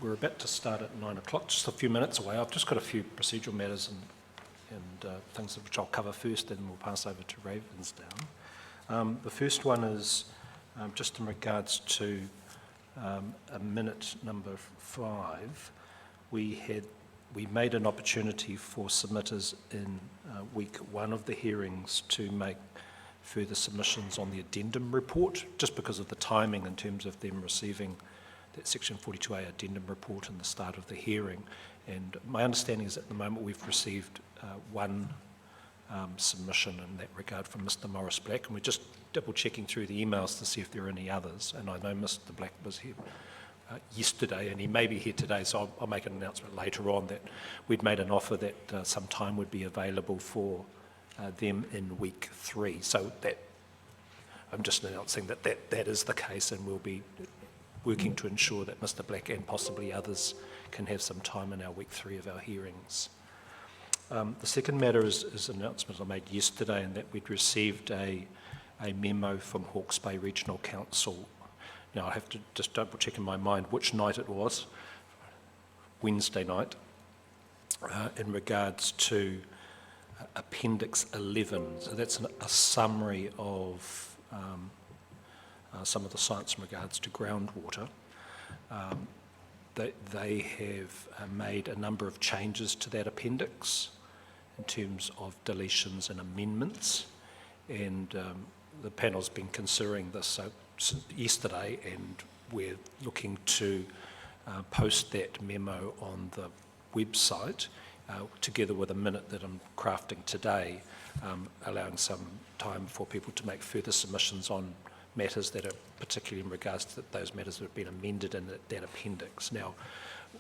We're about to start at 9 o'clock, just a few minutes away. I've just got a few procedural matters and things which I'll cover first, then we'll pass over to Ravensdown. The first one is just in regards to a minute number 5. We made an opportunity for submitters in week 1 of the hearings to make further submissions on the addendum report, just because of the timing in terms of them receiving that Section 42A addendum report in the start of the hearing. And my understanding is at the moment we've received one submission in that regard from Mr. Morris Black, and we're just double checking through the emails to see if there are any others. And I know Mr. Black was here yesterday, and he may be here today, so I'll make an announcement later on that we'd made an offer that some time would be available for them in week 3. So that I'm just announcing that is the case, and we'll be working to ensure that Mr. Black and possibly others can have some time in our week 3 of our hearings. The second matter is an announcement I made yesterday, and that we'd received a memo from Hawke's Bay Regional Council. Now, I have to just double check in my mind which night it was, Wednesday night, in regards to Appendix 11. So that's a summary of some of the science in regards to groundwater. They have made a number of changes to that appendix in terms of deletions and amendments, and the panel's been considering this yesterday, and we're looking to post that memo on the website together with a minute that I'm crafting today, allowing some time for people to make further submissions on matters that are particularly in regards to those matters that have been amended in that appendix. Now,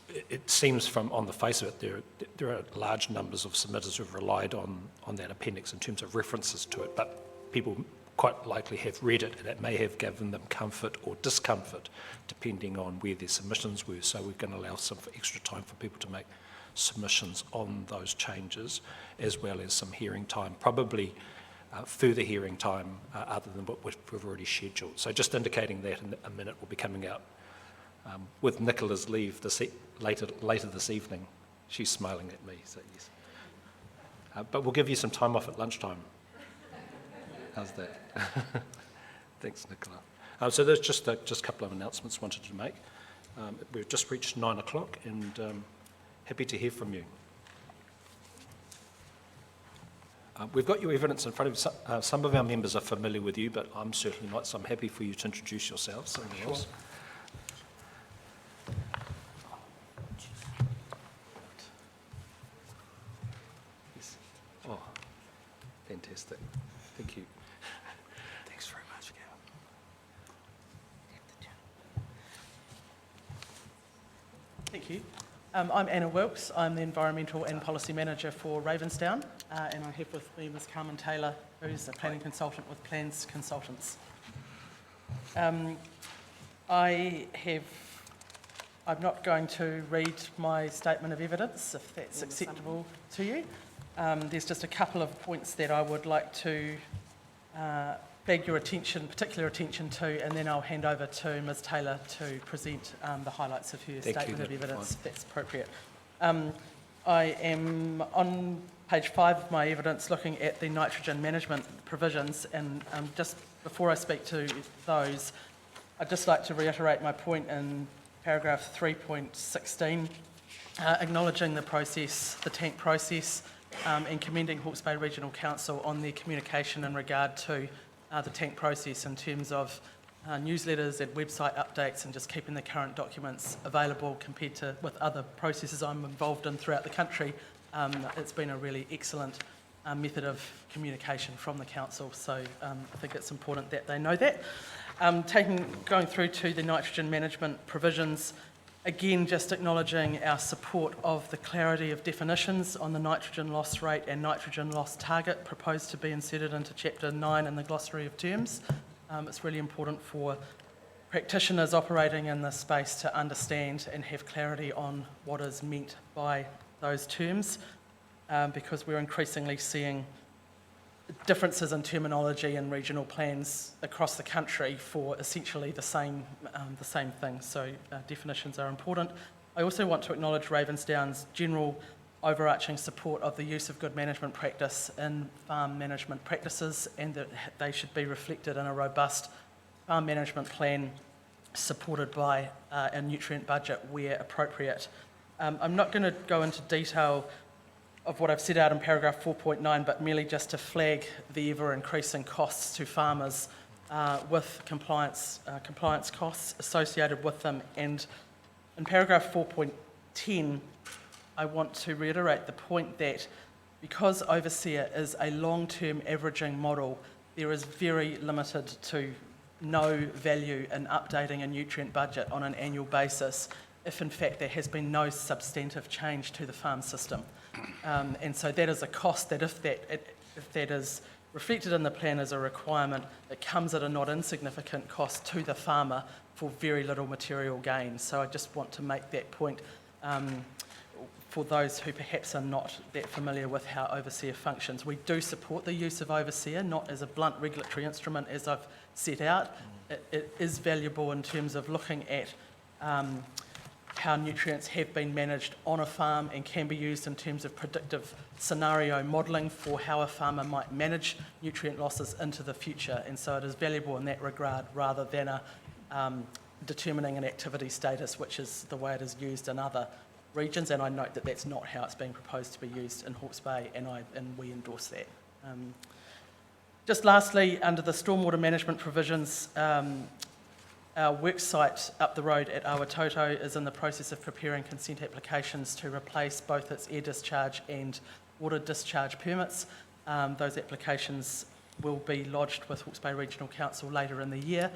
it seems from on the face of it, there are large numbers of submitters who've relied on that appendix in terms of references to it, but people quite likely have read it, and it may have given them comfort or discomfort depending on where their submissions were. So we're going to allow some extra time for people to make submissions on those changes, as well as some hearing time, probably further hearing time other than what we've already scheduled. So just indicating that in a minute will be coming out with Nicola's leave later this evening. She's smiling at me, so yes. But we'll give you some time off at lunchtime. How's that? Thanks, Nicola. So there's just a couple of announcements I wanted to make. We've just reached 9 o'clock, and happy to hear from you. We've got your evidence in front of you. Some of our members are familiar with you, but I'm certainly not, so I'm happy for you to introduce yourselves. Something else. Yes. Oh, fantastic. Thank you. Thanks very much, Gail. Thank you. I'm Anna Wilkes. I'm the Environmental and Policy Manager for Ravensdown, and I have with me Ms Carmen Taylor, who's a planning consultant with Plans Consultants. I'm not going to read my statement of evidence, if that's acceptable to you. There's just a couple of points that I would like to beg your particular attention to, and then I'll hand over to Ms Taylor to present the highlights of her statement of evidence, if that's appropriate. I am on page 5 of my evidence looking at the nitrogen management provisions, and just before I speak to those, I'd just like to reiterate my point in paragraph 3.16, acknowledging the tank process, and commending Hawke's Bay Regional Council on their communication in regard to the tank process in terms of newsletters and website updates, and just keeping the current documents available compared to with other processes I'm involved in throughout the country. It's been a really excellent method of communication from the council, so I think it's important that they know that. Going through to the nitrogen management provisions, again, just acknowledging our support of the clarity of definitions on the nitrogen loss rate and nitrogen loss target proposed to be inserted into Chapter 9 in the glossary of terms. It's really important for practitioners operating in this space to understand and have clarity on what is meant by those terms, because we're increasingly seeing differences in terminology in regional plans across the country for essentially the same thing. So definitions are important. I also want to acknowledge Ravensdown's general overarching support of the use of good management practice in farm management practices, and that they should be reflected in a robust farm management plan supported by a nutrient budget where appropriate. I'm not going to go into detail of what I've set out in paragraph 4.9, but merely just to flag the ever-increasing costs to farmers with compliance costs associated with them. And in paragraph 4.10, I want to reiterate the point that because Overseer is a long-term averaging model, there is very limited to no value in updating a nutrient budget on an annual basis if in fact there has been no substantive change to the farm system. And so that is a cost that if that is reflected in the plan as a requirement, it comes at a not insignificant cost to the farmer for very little material gain. So I just want to make that point for those who perhaps are not that familiar with how Overseer functions. We do support the use of Overseer, not as a blunt regulatory instrument as I've set out. It is valuable in terms of looking at how nutrients have been managed on a farm and can be used in terms of predictive scenario modelling for how a farmer might manage nutrient losses into the future. And so it is valuable in that regard rather than determining an activity status, which is the way it is used in other regions. And I note that that's not how it's being proposed to be used in Hawke's Bay, and we endorse that. Just lastly, under the stormwater management provisions, our work site up the road at Awatoto is in the process of preparing consent applications to replace both its air discharge and water discharge permits. Those applications will be lodged with Hawke's Bay Regional Council later in the year,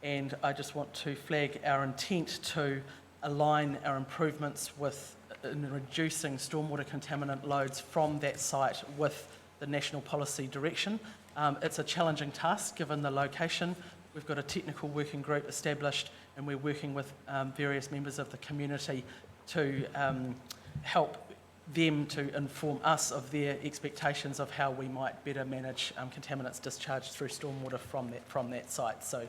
and I just want to flag our intent to align our improvements in reducing stormwater contaminant loads from that site with the national policy direction. It's a challenging task given the location. We've got a technical working group established, and we're working with various members of the community to help them to inform us of their expectations of how we might better manage contaminants discharged through stormwater from that site. So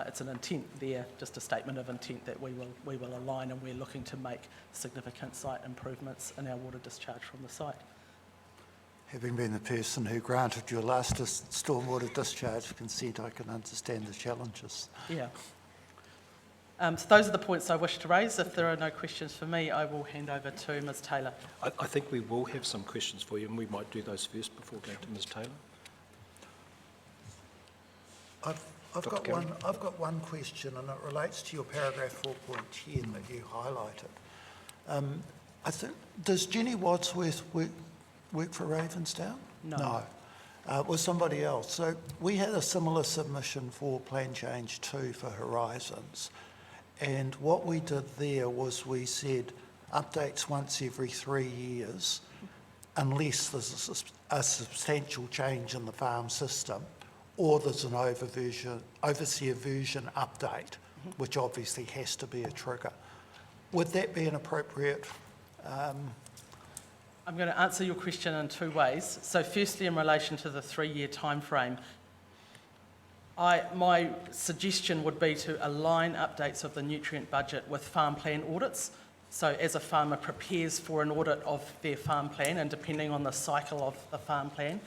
it's an intent there, just a statement of intent that we will align, and we're looking to make significant site improvements in our water discharge from the site. Having been the person who granted your last stormwater discharge consent, I can understand the challenges. Yeah. So those are the points I wish to raise. If there are no questions for me, I will hand over to Ms Taylor. I think we will have some questions for you, and we might do those first before going to Ms Taylor. I've got one question, and it relates to your paragraph 4.10 that you highlighted. I think, does Jenny Wadsworth work for Ravensdown? No. It was somebody else. So we had a similar submission for Plan Change 2 for Horizons, and what we did there was we said updates once every 3 years unless there's a substantial change in the farm system, or there's an overseer version update, which obviously has to be a trigger. Would that be an appropriate... I'm going to answer your question in two ways. So firstly, in relation to the 3-year time frame, my suggestion would be to align updates of the nutrient budget with farm plan audits. So as a farmer prepares for an audit of their farm plan, and depending on the cycle of the farm plan,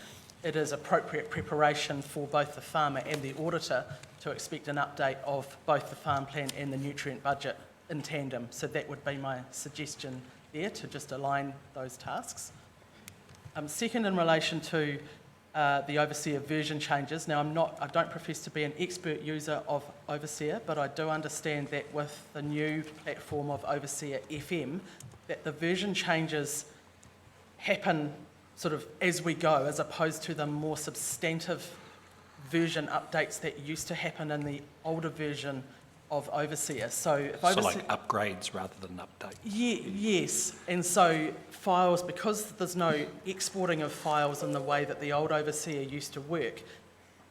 it is appropriate preparation for both the farmer and the auditor to expect an update of both the farm plan and the nutrient budget in tandem. So that would be my suggestion there, to just align those tasks. Second, in relation to the Overseer version changes. Now, I don't profess to be an expert user of Overseer, but I do understand that with the new platform of Overseer FM, that the version changes happen sort of as we go, as opposed to the more substantive version updates that used to happen in the older version of Overseer. So, if So like upgrades rather than updates? Yes, and so files, because there's no exporting of files in the way that the old Overseer used to work,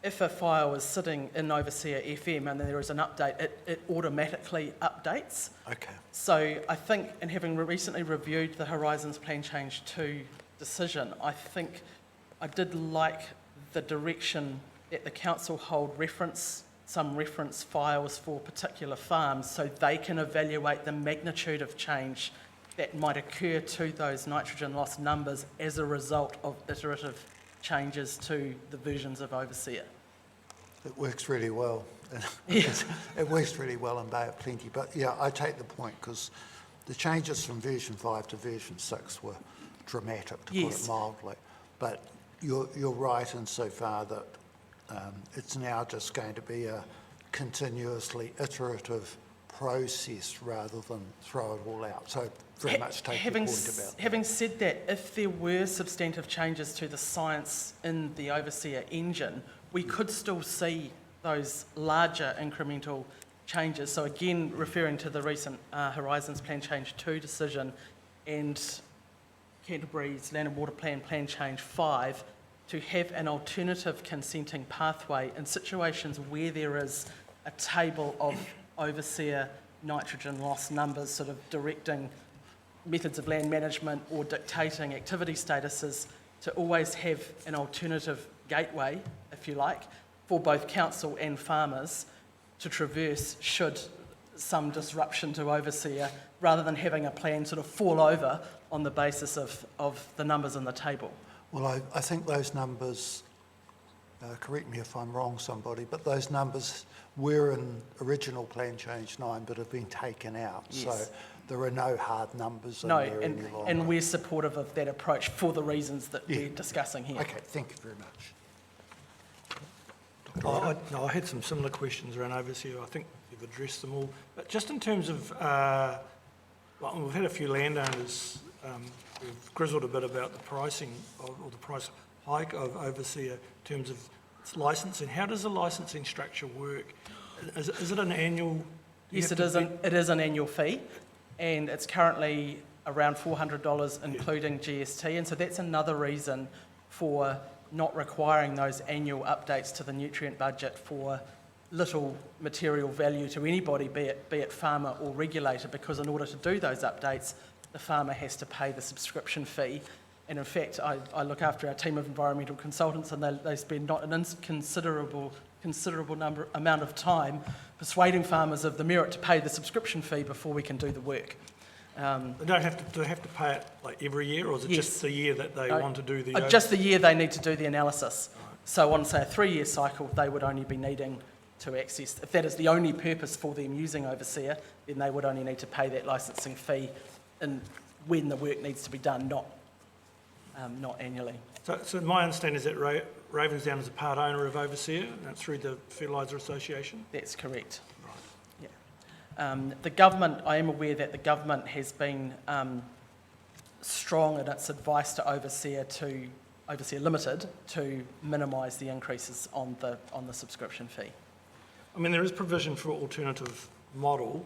if a file is sitting in Overseer FM and then there is an update, it automatically updates. Okay. So I think, and having recently reviewed the Horizons Plan Change 2 decision, I think I did like the direction that the council hold reference some reference files for particular farms so they can evaluate the magnitude of change that might occur to those nitrogen loss numbers as a result of iterative changes to the versions of Overseer. It works really well. Yes. It works really well in Bay of Plenty. But yeah, I take the point because the changes from version 5 to version 6 were dramatic, to put Yes. it mildly. But you're right insofar that it's now just going to be a continuously iterative process rather than throw it all out. So very much take your point about that. Having said that, if there were substantive changes to the science in the Overseer engine, we could still see those larger incremental changes. So again, referring to the recent Horizons Plan Change 2 decision and Canterbury's Land and Water Plan Plan Change 5, to have an alternative consenting pathway in situations where there is a table of Overseer nitrogen loss numbers sort of directing methods of land management or dictating activity statuses, to always have an alternative gateway, if you like, for both council and farmers to traverse should some disruption to Overseer, rather than having a plan sort of fall over on the basis of the numbers in the table. Well, I think those numbers, correct me if I'm wrong, somebody, but those numbers were in original Plan Change 9 but have been taken out. Yes. So there are no hard numbers in No, there any longer. and we're supportive of that approach for the reasons that we're discussing here. Okay, thank you very much. I had some similar questions around Overseer. I think you've addressed them all. But just in terms of, well, we've had a few landowners who've grizzled a bit about the pricing or the price hike of Overseer in terms of its licensing. How does the licensing structure work? Is it an annual? Yes, it is an annual fee, and it's currently around $400, including GST, and so that's another reason for not requiring those annual updates to the nutrient budget for little material value to anybody, be it farmer or regulator, because in order to do those updates, the farmer has to pay the subscription fee. And in fact, I look after our team of environmental consultants, and they spend not an inconsiderable amount of time persuading farmers of the merit to pay the subscription fee before we can do the work. They don't have to pay it like every year, or is it Yes. just the year that they want to do the? Just the year they need to do the analysis. So on, say, a 3-year cycle, they would only be needing to access, if that is the only purpose for them using Overseer, then they would only need to pay that licensing fee when the work needs to be done, not annually. So my understanding is that Ravensdown is a part owner of Overseer through the Fertiliser Association? That's correct. Yeah. The government, I am aware that the government has been strong in its advice to Overseer Limited to minimise the increases on the subscription fee. I mean, there is provision for alternative model,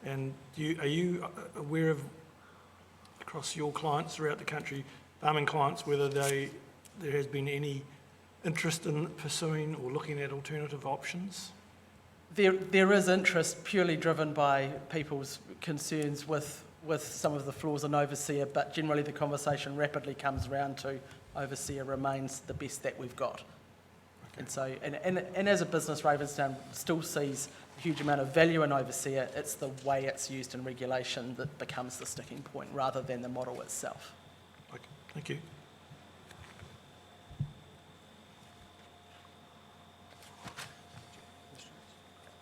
and are you aware of, across your clients throughout the country, farming clients, whether there has been any interest in pursuing or looking at alternative options? There is interest purely driven by people's concerns with some of the flaws in Overseer, but generally the conversation rapidly comes around to Overseer remains the best that we've got. Okay. And so, and as a business, Ravensdown still sees a huge amount of value in Overseer. It's the way it's used in regulation that becomes the sticking point rather than the model itself. Okay, thank you.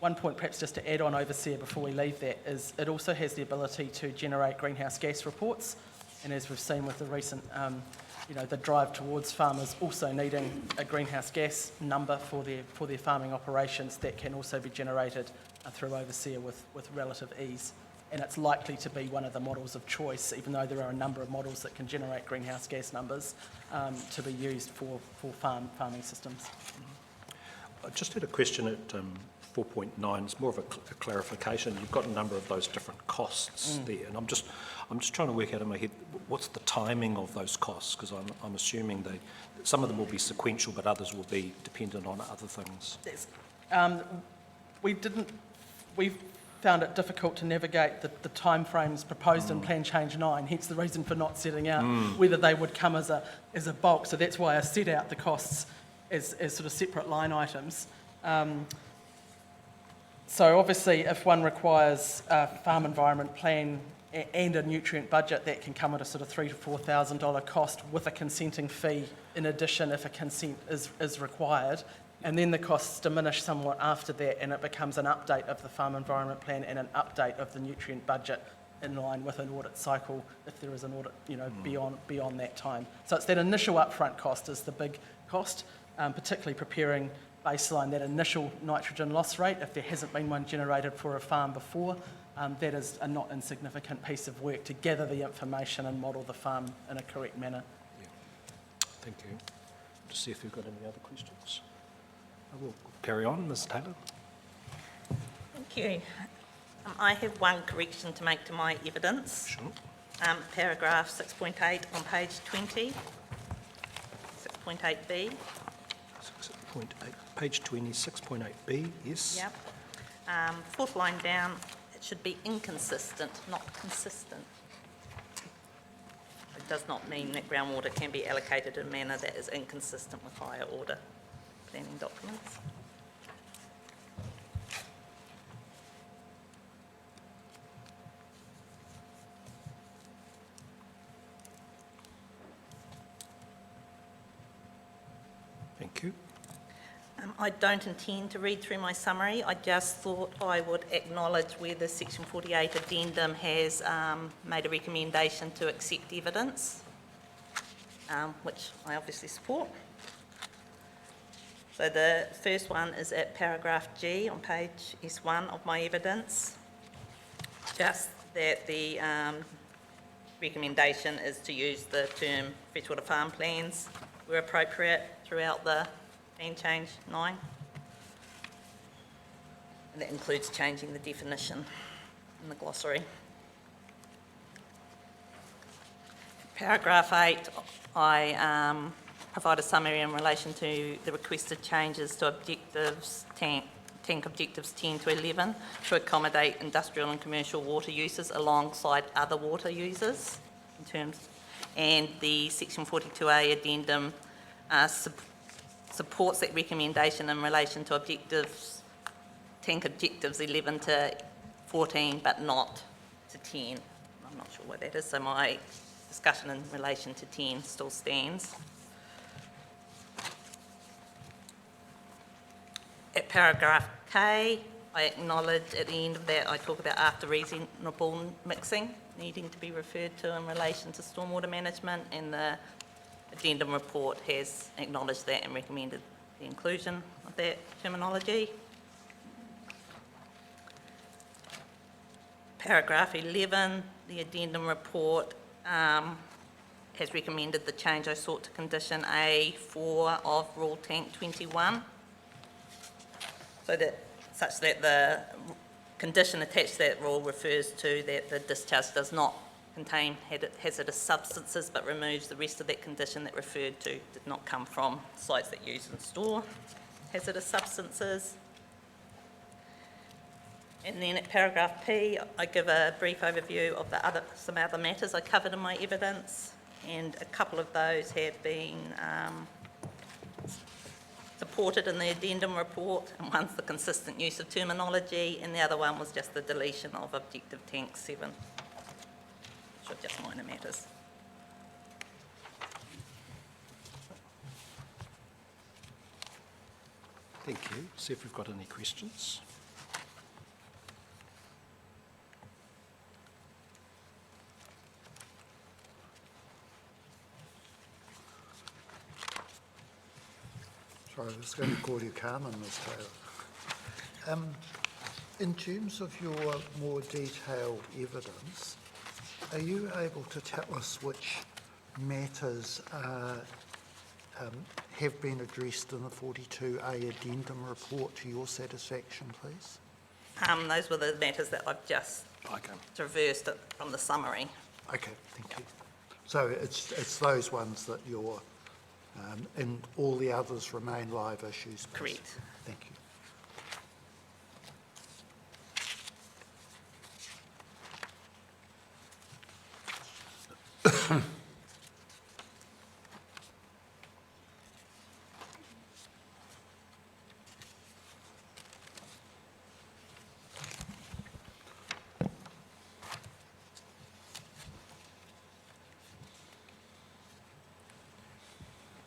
One point perhaps just to add on Overseer before we leave that is it also has the ability to generate greenhouse gas reports, and as we've seen with the recent the drive towards farmers also needing a greenhouse gas number for their farming operations, that can also be generated through Overseer with relative ease. And it's likely to be one of the models of choice, even though there are a number of models that can generate greenhouse gas numbers to be used for farming systems. I just had a question at 4.9. It's more of a clarification. You've got a number of those different costs there, and I'm just trying to work out in my head what's the timing of those costs, because I'm assuming some of them will be sequential, but others will be dependent on other things. We found it difficult to navigate the timeframes proposed in Plan Change 9, hence the reason for not setting out whether they would come as a bulk. So that's why I set out the costs as sort of separate line items. So obviously, if one requires a farm environment plan and a nutrient budget, that can come at a sort of $3,000 to $4,000 cost with a consenting fee in addition if a consent is required. And then the costs diminish somewhat after that, and it becomes an update of the farm environment plan and an update of the nutrient budget in line with an audit cycle if there is an audit, beyond that time. So it's that initial upfront cost is the big cost, particularly preparing baseline, that initial nitrogen loss rate, if there hasn't been one generated for a farm before. That is a not insignificant piece of work to gather the information and model the farm in a correct manner. Thank you. To see if we've got any other questions. I will carry on, Ms Taylor. Thank you. I have one correction to make to my evidence. Sure. Paragraph 6.8 on page 20, 6.8b. 6.8, page 20, 6.8b, yes? Yep. Fourth line down, it should be inconsistent, not consistent. It does not mean that groundwater can be allocated in a manner that is inconsistent with higher order planning documents. Thank you. I don't intend to read through my summary. I just thought I would acknowledge where the Section 48 addendum has made a recommendation to accept evidence, which I obviously support. So the first one is at paragraph G on page S1 of my evidence, just that the recommendation is to use the term freshwater farm plans where appropriate throughout the Plan Change 9. And that includes changing the definition in the glossary. Paragraph 8, I provide a summary in relation to the requested changes to objectives, tank objectives 10 to 11 to accommodate industrial and commercial water users alongside other water users in terms, and the Section 42A addendum supports that recommendation in relation to objectives, tank objectives 11 to 14, but not to 10. I'm not sure what that is, so my discussion in relation to 10 still stands. At paragraph K, I acknowledge at the end of that, I talk about after reasonable mixing needing to be referred to in relation to stormwater management, and the addendum report has acknowledged that and recommended the inclusion of that terminology. Paragraph 11, the addendum report has recommended the change I sought to condition A4 of Rule Tank 21, so that such that the condition attached to that rule refers to that the discharge does not contain hazardous substances, but removes the rest of that condition that referred to did not come from sites that use and store hazardous substances. And then at paragraph P, I give a brief overview of some other matters I covered in my evidence, and a couple of those have been supported in the addendum report, and one's the consistent use of terminology, and the other one was just the deletion of objective tank 7, which are just minor matters. Thank you. See if we've got any questions. Sorry, I was going to call you Carmen, Ms Taylor. In terms of your more detailed evidence, are you able to tell us which matters have been addressed in the 42A addendum report to your satisfaction, please? Those were the matters that I've just traversed from the summary. Okay, thank you. So it's those ones that you're, and all the others remain live issues? Please. Correct. Thank you.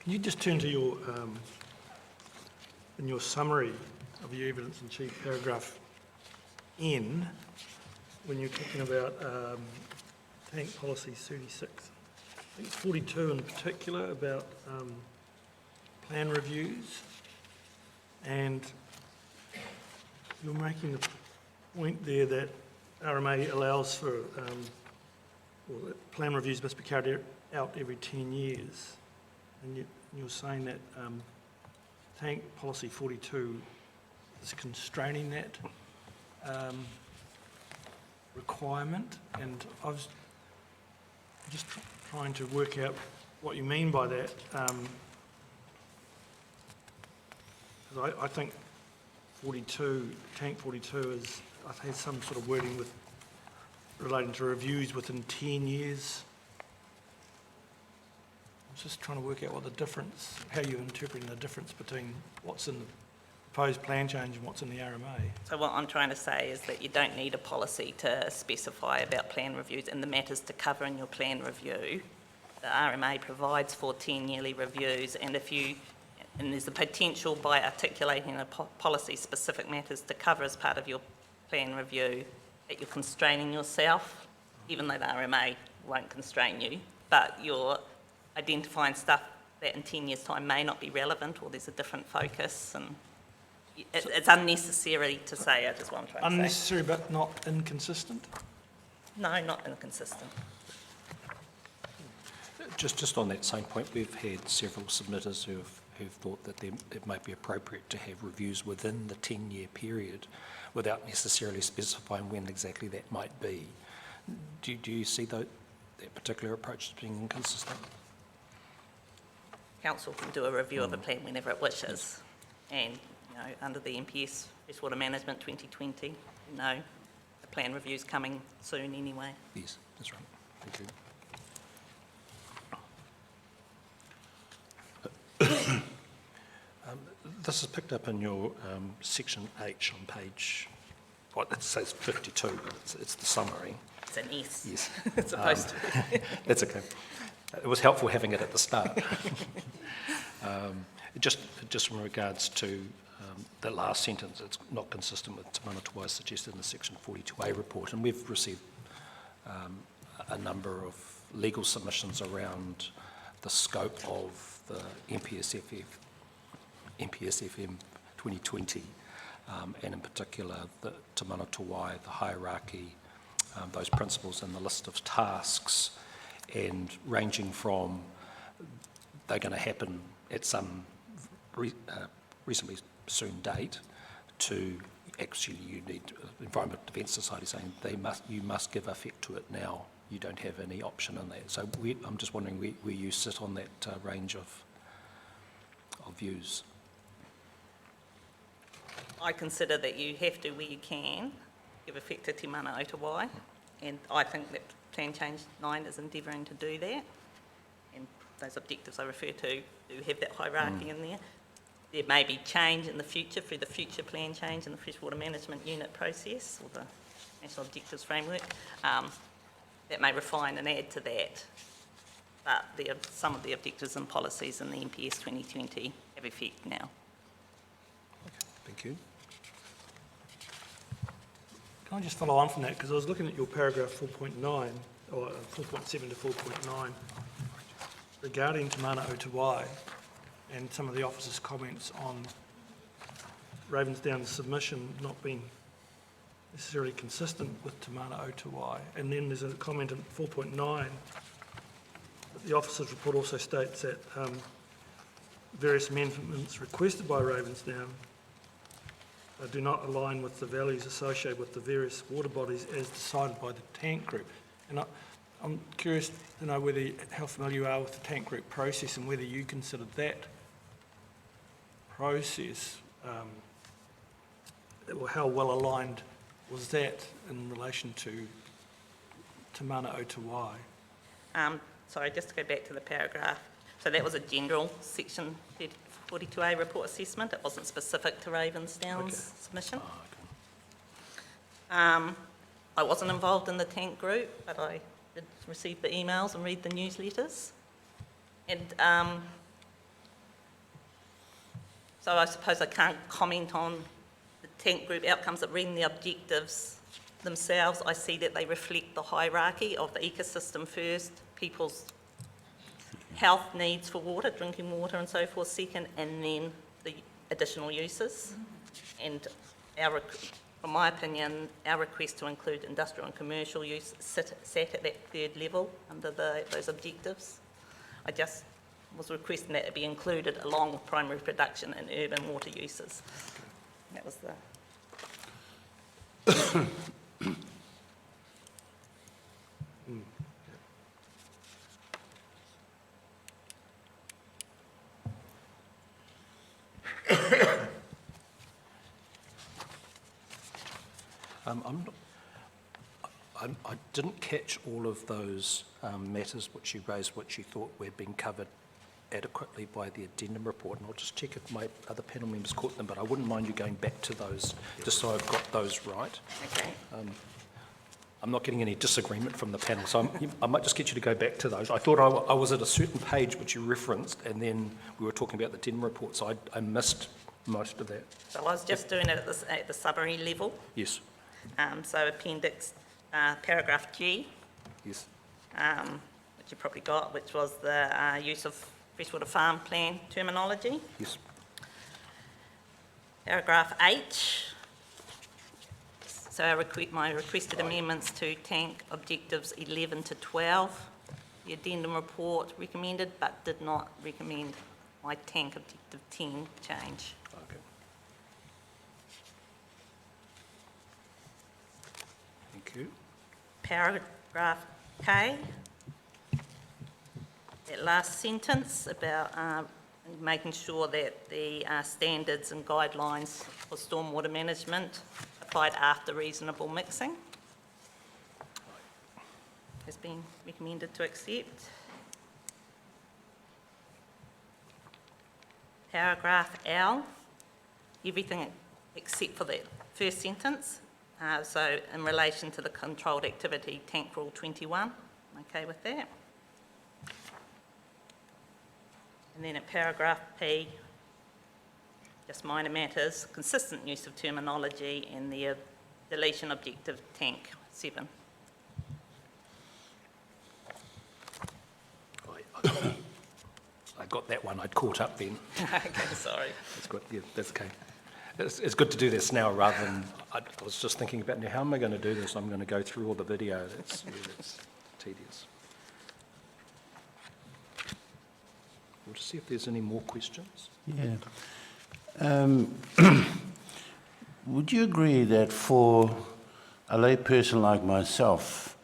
Can you just turn to your, in your summary of your evidence in chief, paragraph N, when you're talking about tank policy 36, I think it's 42 in particular, about plan reviews, and you're making the point there that RMA allows for, or that plan reviews must be carried out every 10 years. And you're saying that tank policy 42 is constraining that requirement, and I was just trying to work out what you mean by that. 'Cause I think 42, tank 42 is, I think some sort of wording with relating to reviews within 10 years. I was just trying to work out what the difference, how you're interpreting the difference between what's in the proposed plan change and what's in the RMA. So what I'm trying to say is that you don't need a policy to specify about plan reviews and the matters to cover in your plan review. The RMA provides for 10-yearly reviews, and and there's a potential by articulating a policy-specific matters to cover as part of your plan review that you're constraining yourself, even though the RMA won't constrain you, but you're identifying stuff that in 10 years' time may not be relevant, or there's a different focus, and it's unnecessary to say it, is what I'm trying to say. Unnecessary but not inconsistent? No, not inconsistent. Just on that same point, we've had several submitters who've thought that it might be appropriate to have reviews within the 10-year period without necessarily specifying when exactly that might be. Do you see that particular approach as being inconsistent? Council can do a review of a plan whenever it wishes, and under the MPS Freshwater Management 2020, the plan review's coming soon anyway. Yes, that's right. Thank you. This is picked up in your section H on page, it says 52, but it's the summary. It's an S. Yes. It's supposed to. That's okay. It was helpful having it at the start. Just in regards to the last sentence, it's not consistent with Te Manawatū suggested in the section 42A report, and we've received a number of legal submissions around the scope of the MPSFM 2020, and in particular the Te Manawatū, the hierarchy, those principles and the list of tasks, and ranging from they're going to happen at some reasonably soon date to actually you need Environment Defence Society saying you must give effect to it now. You don't have any option in that. So I'm just wondering where you sit on that range of views. I consider that you have to, where you can, give effect to Te Manawatū, and I think that Plan Change 9 is endeavouring to do that, and those objectives I refer to do have that hierarchy in there. There may be change in the future through the future plan change in the Freshwater Management Unit process, or the National Objectives Framework, that may refine and add to that, but some of the objectives and policies in the MPS 2020 have effect now. Thank you. Can I just follow on from that? Because I was looking at your paragraph 4.9, or 4.7 to 4.9, regarding Te Manawatū and some of the officer's comments on Ravensdown's submission not being necessarily consistent with Te Manawatū. And then there's a comment in 4.9 that the officer's report also states that various amendments requested by Ravensdown do not align with the values associated with the various water bodies as decided by the tank group. And I'm curious to know how familiar you are with the tank group process and whether you consider that process, or how well aligned was that in relation to Te Manawatū? Sorry, just to go back to the paragraph. So that was a general section 42A report assessment. It wasn't specific to Ravensdown's submission. I wasn't involved in the tank group, but I did receive the emails and read the newsletters. And So I suppose I can't comment on the tank group outcomes, but reading the objectives themselves, I see that they reflect the hierarchy of the ecosystem first, people's health needs for water, drinking water and so forth second, and then the additional uses. And from my opinion, our request to include industrial and commercial use sat at that third level under those objectives. I just was requesting that it be included along with primary production and urban water uses. That was the... I didn't catch all of those matters which you raised, which you thought were being covered adequately by the addendum report, and I'll just check if my other panel members caught them, but I wouldn't mind you going back to those, just so I've got those right. Okay. I'm not getting any disagreement from the panel, so I might just get you to go back to those. I thought I was at a certain page which you referenced, and then we were talking about the addendum report, so I missed most of that. So I was just doing it at the summary level. Yes, So appendix, paragraph G, yes, which you probably got, which was the use of freshwater farm plan terminology. yes. Paragraph H. So my requested amendments to tank objectives 11 to 12. The addendum report recommended but did not recommend my tank objective 10 change. Okay. Thank you. Paragraph K. That last sentence about making sure that the standards and guidelines for stormwater management applied after reasonable mixing has been recommended to accept. Paragraph L, everything except for that first sentence. So in relation to the controlled activity, tank rule 21, okay with that. And then at paragraph P, just minor matters, consistent use of terminology and the deletion objective tank 7. I got that one, I'd caught up then. Okay, sorry. That's good, yeah, that's okay. It's good to do this now rather than, I was just thinking about now, how am I going to do this? I'm going to go through all the video, that's tedious. We'll just see if there's any more questions. Yeah. Would you agree that for a layperson like myself,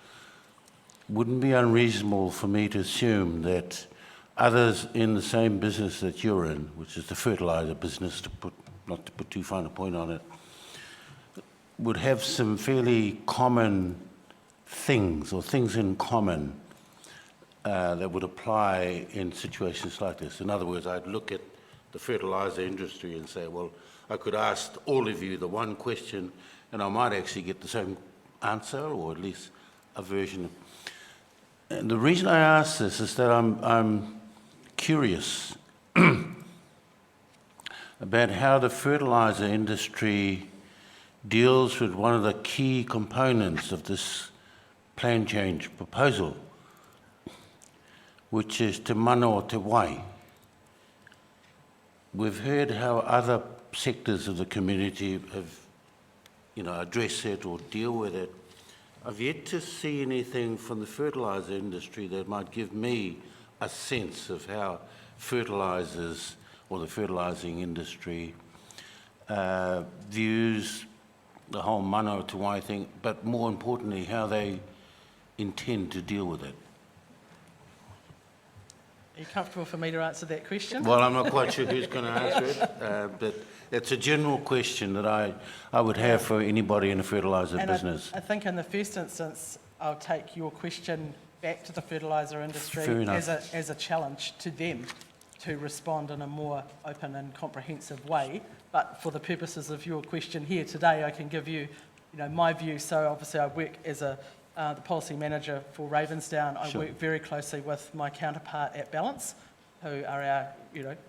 wouldn't be unreasonable for me to assume that others in the same business that you're in, which is the fertilizer business, not to put too fine a point on it, would have some fairly common things or things in common that would apply in situations like this? In other words, I'd look at the fertilizer industry and say, well, I could ask all of you the one question and I might actually get the same answer, or at least a version. And the reason I ask this is that I'm curious about how the fertilizer industry deals with one of the key components of this plan change proposal, which is te mana o te wai. We've heard how other sectors of the community have, addressed it or deal with it. I've yet to see anything from the fertilizer industry that might give me a sense of how fertilizers or the fertilizing industry views the whole mana o te wai thing, but more importantly, how they intend to deal with it. Are you comfortable for me to answer that question? Well, I'm not quite sure who's going to answer it, but it's a general question that I would have for anybody in the fertiliser And business. I think in the first instance, I'll take your question back to the fertiliser industry Fair enough. as a challenge to them to respond in a more open and comprehensive way. But for the purposes of your question here today, I can give you, my view. So obviously I work as the policy manager for Ravensdown. I Sure. work very closely with my counterpart at Balance, who are our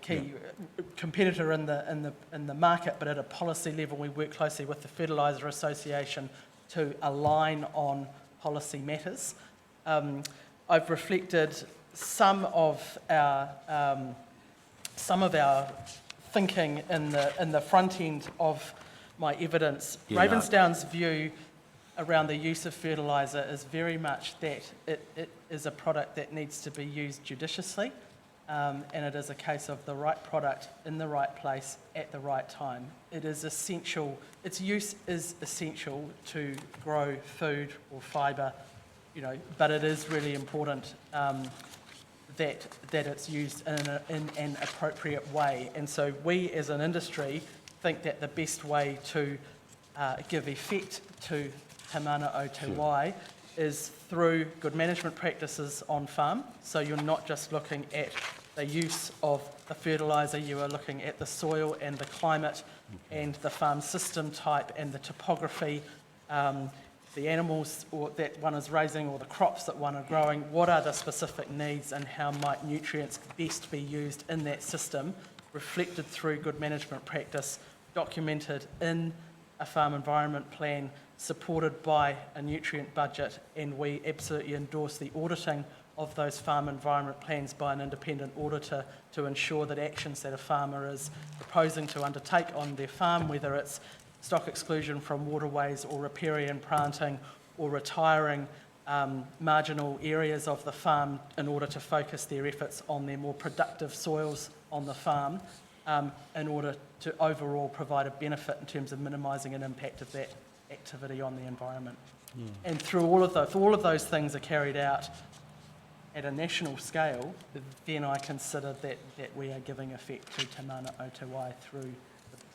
key competitor in the market, but at a policy level, we work closely with the Fertiliser Association to align on policy matters. I've reflected some of our thinking in the front end of my evidence. Yeah. Ravensdown's view around the use of fertiliser is very much that it is a product that needs to be used judiciously, and it is a case of the right product in the right place at the right time. It is essential, its use is essential to grow food or fibre, but it is really important that it's used in an appropriate way. And so we as an industry think that the best way to give effect to Te Mana o Te Wai is through good management practices on farm. So you're not just looking at the use of the fertiliser, you are looking at the soil and the climate and the farm system type and the topography, the animals that one is raising or the crops that one are growing, what are the specific needs and how might nutrients best be used in that system, reflected through good management practice, documented in a farm environment plan, supported by a nutrient budget, and we absolutely endorse the auditing of those farm environment plans by an independent auditor to ensure that actions that a farmer is proposing to undertake on their farm, whether it's stock exclusion from waterways or riparian planting or retiring marginal areas of the farm in order to focus their efforts on their more productive soils on the farm, in order to overall provide a benefit in terms of minimising an impact of that activity on the environment. And through all of those things are carried out at a national scale, then I consider that we are giving effect to Te Mana o Te Wai through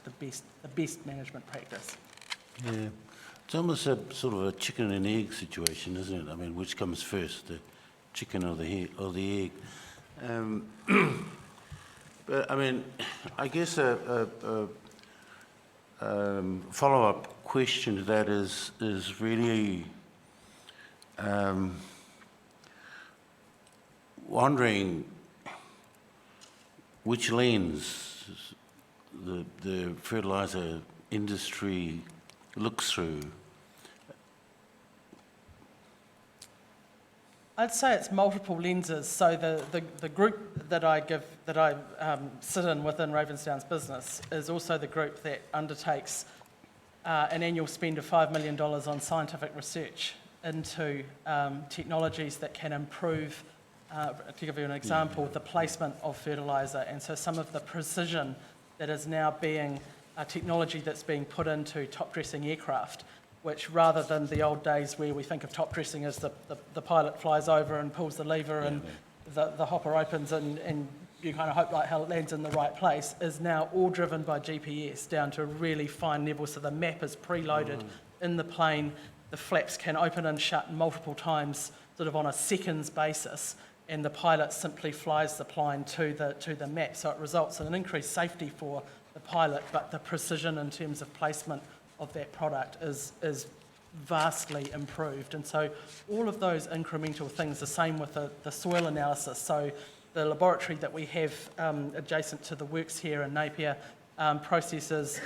the best management practice. Yeah. It's almost a sort of a chicken and egg situation, isn't it? I mean, which comes first, the chicken or the egg? But I mean, I guess a follow-up question to that is really wondering which lens the fertiliser industry looks through. I'd say it's multiple lenses. So the group that I sit in within Ravensdown's business is also the group that undertakes an annual spend of $5 million on scientific research into technologies that can improve, to give you an example, the placement of fertiliser. And so some of the precision that is now being technology that's being put into top dressing aircraft, which rather than the old days where we think of top dressing as the pilot flies over and pulls the lever and the hopper opens and you kind of hope like hell it lands in the right place, is now all driven by GPS down to a really fine level. So the map is preloaded in the plane, the flaps can open and shut multiple times sort of on a seconds basis, and the pilot simply flies the plane to the map. So it results in an increased safety for the pilot, but the precision in terms of placement of that product is vastly improved. And so all of those incremental things, the same with the soil analysis. So the laboratory that we have adjacent to the works here in Napier processes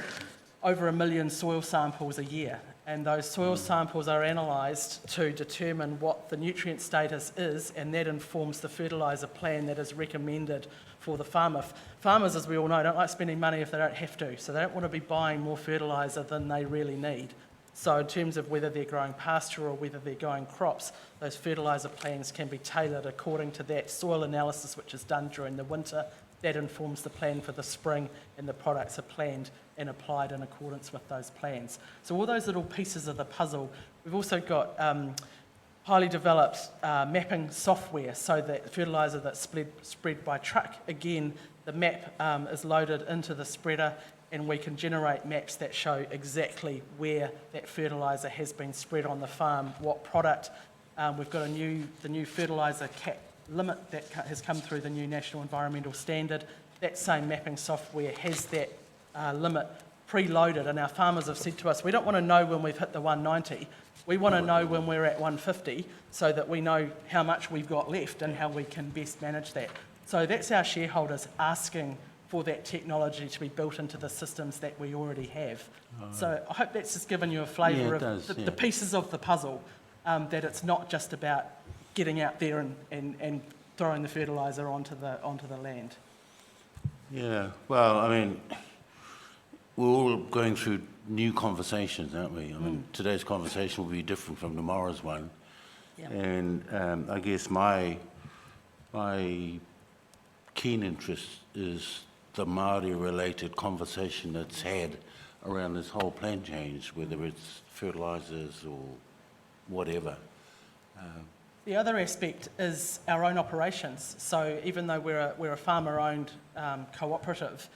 over 1 million soil samples a year. And those soil samples are analysed to determine what the nutrient status is, and that informs the fertiliser plan that is recommended for the farmer. Farmers, as we all know, don't like spending money if they don't have to, so they don't want to be buying more fertiliser than they really need. So in terms of whether they're growing pasture or whether they're growing crops, those fertiliser plans can be tailored according to that soil analysis which is done during the winter. That informs the plan for the spring, and the products are planned and applied in accordance with those plans. So all those little pieces of the puzzle. We've also got highly developed mapping software, so that fertiliser that's spread by truck, again, the map is loaded into the spreader, and we can generate maps that show exactly where that fertiliser has been spread on the farm, what product. We've got the new fertiliser cap limit that has come through the new National Environmental Standard. That same mapping software has that limit preloaded, and our farmers have said to us, we don't want to know when we've hit the 190, we want to know when we're at 150 so that we know how much we've got left and how we can best manage that. So that's our shareholders asking for that technology to be built into the systems that we already have. So I hope that's just given you a flavour Yeah, it of does, the yeah. pieces of the puzzle, that it's not just about getting out there and throwing the fertiliser onto the land. Yeah, well, I mean, we're all going through new conversations, aren't we? I mean, today's conversation will be different from tomorrow's one. Yeah. And I guess my keen interest is the Māori-related conversation that's had around this whole plan change, whether it's fertilisers or whatever. The other aspect is our own operations. So even though we're a farmer-owned cooperative,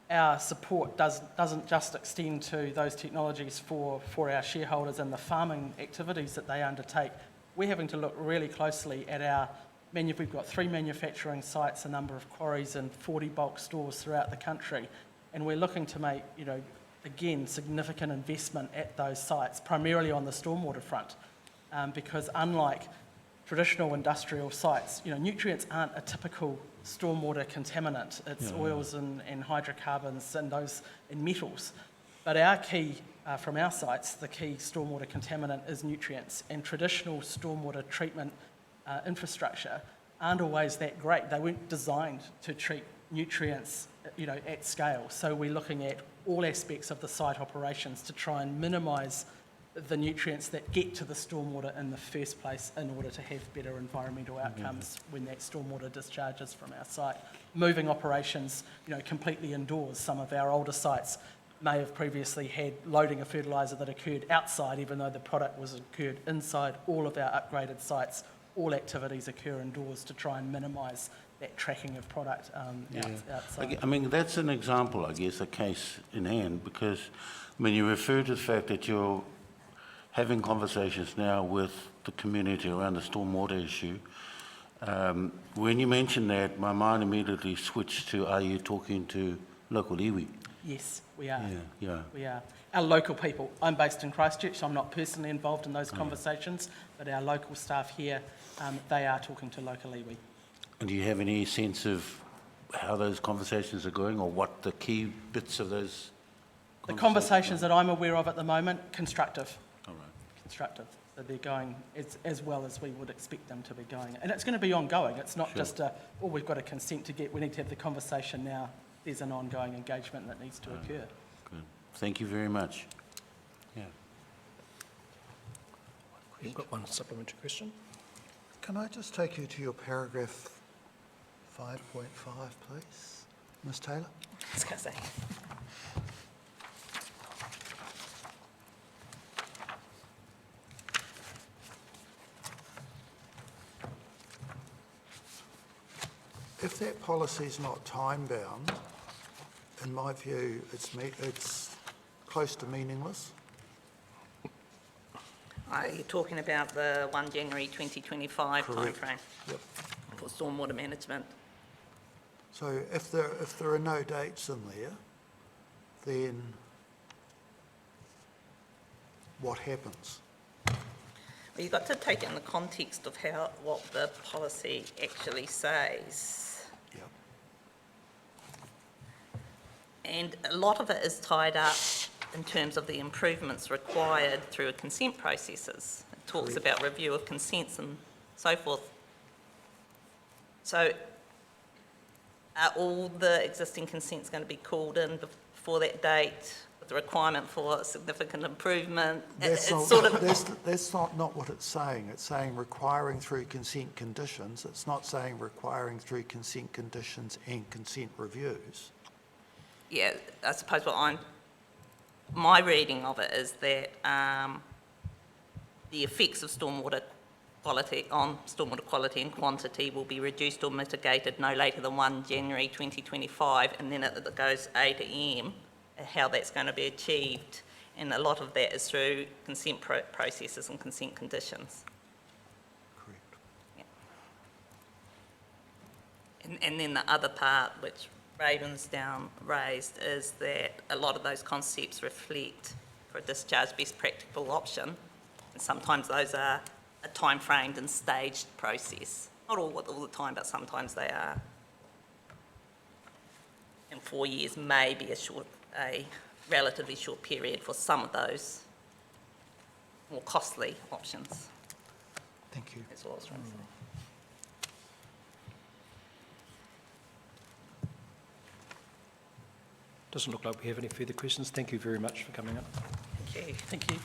our support doesn't just extend to those technologies for our shareholders and the farming activities that they undertake. We're having to look really closely at we've got 3 manufacturing sites, a number of quarries and 40 bulk stores throughout the country. And we're looking to make, again, significant investment at those sites, primarily on the stormwater front. Because unlike traditional industrial sites, nutrients aren't a typical stormwater contaminant. It's oils and hydrocarbons and metals. But our key, from our sites, the key stormwater contaminant is nutrients. And traditional stormwater treatment infrastructure aren't always that great. They weren't designed to treat nutrients, at scale. So we're looking at all aspects of the site operations to try and minimise the nutrients that get to the stormwater in the first place in order to have better environmental outcomes when that stormwater discharges from our site. Moving operations, completely indoors. Some of our older sites may have previously had loading of fertiliser that occurred outside, even though the product was occurred inside. All of our upgraded sites, all activities occur indoors to try and minimise that tracking of product outside. I mean, that's an example, I guess, a case in hand, because, you refer to the fact that you're having conversations now with the community around the stormwater issue. When you mentioned that, my mind immediately switched to, are you talking to local iwi? Yes, we are. Yeah. We are. Our local people, I'm based in Christchurch, so I'm not personally involved in those conversations, but our local staff here, they are talking to local iwi. And do you have any sense of how those conversations are going, or what the key bits of those The conversations that I'm aware of at the moment, constructive. All right. Constructive. So they're going as well as we would expect them to be going. And it's going to be ongoing. It's not just we've got a consent to get, we need to have the conversation now. There's an ongoing engagement that needs to occur. Good. Thank you very much. Yeah. You've got one supplementary question? Can I just take you to your paragraph 5.5, please? Ms Taylor? I was going to say. If that policy is not time-bound, in my view, it's close to meaningless. Are you talking about the 1 January 2025 Correct. timeframe Yep. for stormwater management? So if there are no dates in there, then what happens? Well, you've got to take it in the context of what the policy actually says. Yep. And a lot of it is tied up in terms of the improvements required through consent processes. It talks about review of consents and so forth. So are all the existing consents going to be called in before that date with the requirement for significant improvement? That's not what it's saying. It's saying requiring through consent conditions. It's not saying requiring through consent conditions and consent reviews. Yeah, I suppose my reading of it is that the effects of stormwater quality and quantity will be reduced or mitigated no later than 1 January 2025, and then it goes A to M, how that's going to be achieved, and a lot of that is through consent processes and consent conditions. Correct. Yeah. And then the other part, which Ravensdown raised, is that a lot of those concepts reflect for a discharge best practical option, and sometimes those are a time-framed and staged process. Not all the time, but sometimes they are. And 4 years may be a relatively short period for some of those more costly options. Thank you. That's all I was trying to say. Doesn't look like we have any further questions. Thank you very much for coming up. Thank you. Thank you.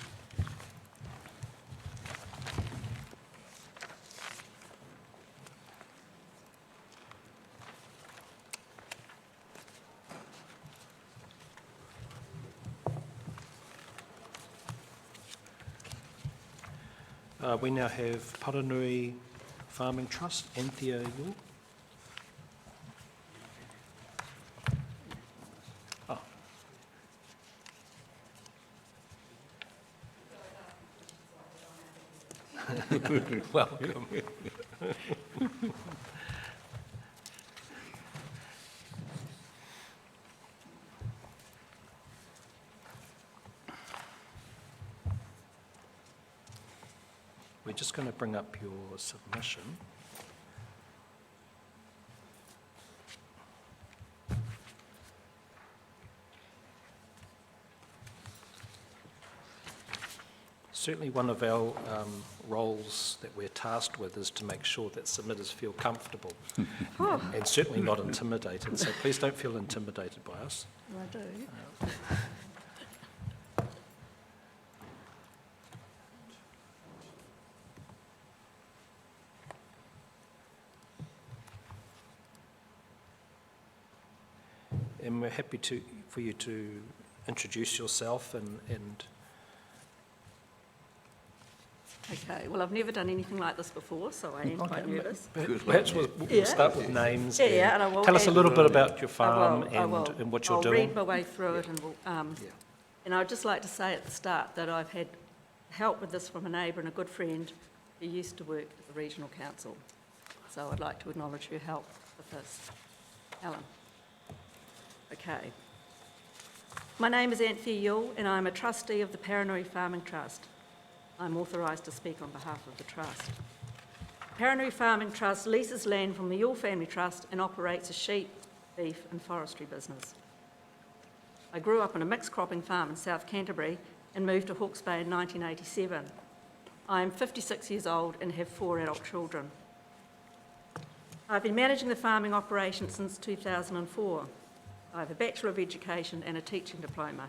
We now have Paranui Farming Trust, Anthea Yule. Oh. Welcome. We're just going to bring up your submission. Certainly one of our roles that we're tasked with is to make sure that submitters feel comfortable and certainly not intimidated. So please don't feel intimidated by us. I do. And we're happy for you to introduce yourself and Okay, well, I've never done anything like this before, so I am quite nervous. perhaps we'll Yeah. start with names. Yeah, and I will tell us a add- little bit about your farm I will. and what you're I'll doing. read my way through it, and and I'd just like to say at the start that I've had help with this from a neighbour and a good friend who used to work at the regional council. So I'd like to acknowledge her help with this. Helen. Okay. My name is Anthea Yule, and I'm a trustee of the Paranui Farming Trust. I'm authorised to speak on behalf of the trust. Paranui Farming Trust leases land from the Yule Family Trust and operates a sheep, beef and forestry business. I grew up on a mixed cropping farm in South Canterbury and moved to Hawke's Bay in 1987. I am 56 years old and have 4 adult children. I've been managing the farming operation since 2004. I have a Bachelor of Education and a teaching diploma.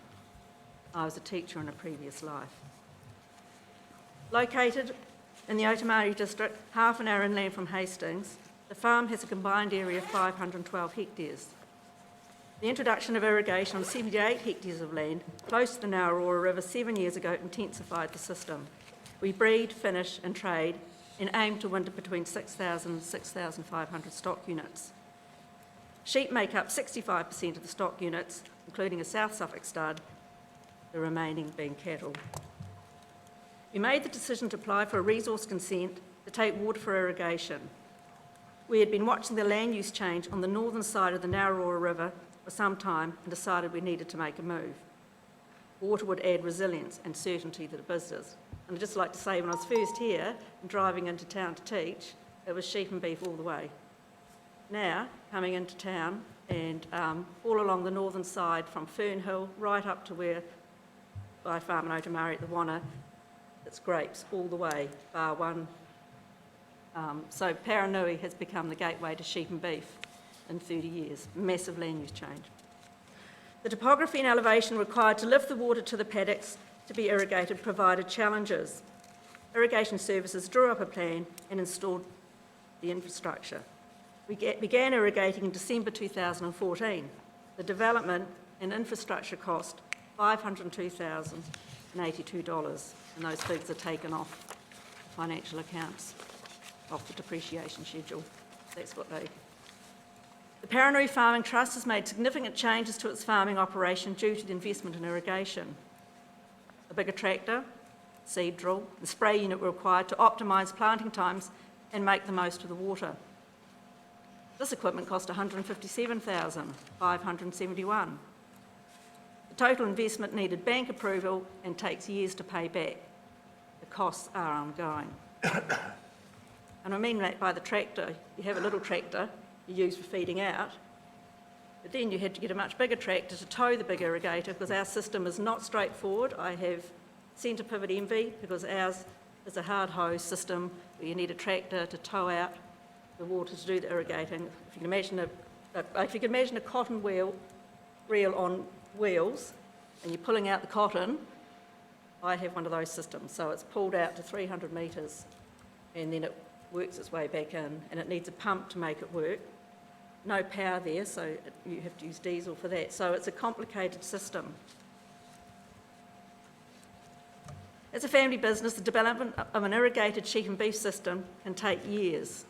I was a teacher in a previous life. Located in the Otamari district, half an hour inland from Hastings, the farm has a combined area of 512 hectares. The introduction of irrigation on 78 hectares of land close to the Narrora River 7 years ago intensified the system. We breed, finish and trade and aim to winter between 6,000 and 6,500 stock units. Sheep make up 65% of the stock units, including a South Suffolk stud, the remaining being cattle. We made the decision to apply for a resource consent to take water for irrigation. We had been watching the land use change on the northern side of the Narrora River for some time and decided we needed to make a move. Water would add resilience and certainty to the business. And I'd just like to say, when I was first here and driving into town to teach, it was sheep and beef all the way. Now, coming into town and all along the northern side from Fernhill right up to where I farm in Otamari at the Wanna, it's grapes all the way, bar one. So Paranui has become the gateway to sheep and beef in 30 years. Massive land use change. The topography and elevation required to lift the water to the paddocks to be irrigated provided challenges. Irrigation Services drew up a plan and installed the infrastructure. We began irrigating in December 2014. The development and infrastructure cost $502,082, and those figures are taken off financial accounts, off the depreciation schedule. That's what they... The Paranui Farming Trust has made significant changes to its farming operation due to the investment in irrigation. A bigger tractor, seed drill, and spray unit were required to optimise planting times and make the most of the water. This equipment cost $157,571. The total investment needed bank approval and takes years to pay back. The costs are ongoing. And I mean that by the tractor. You have a little tractor you use for feeding out. But then you had to get a much bigger tractor to tow the big irrigator because our system is not straightforward. I have centre pivot envy because ours is a hard hose system where you need a tractor to tow out the water to do the irrigating. If you can imagine a cotton reel on wheels and you're pulling out the cotton, I have one of those systems. So it's pulled out to 300 metres and then it works its way back in, and it needs a pump to make it work. No power there, so you have to use diesel for that. So it's a complicated system. As a family business, the development of an irrigated sheep and beef system can take years.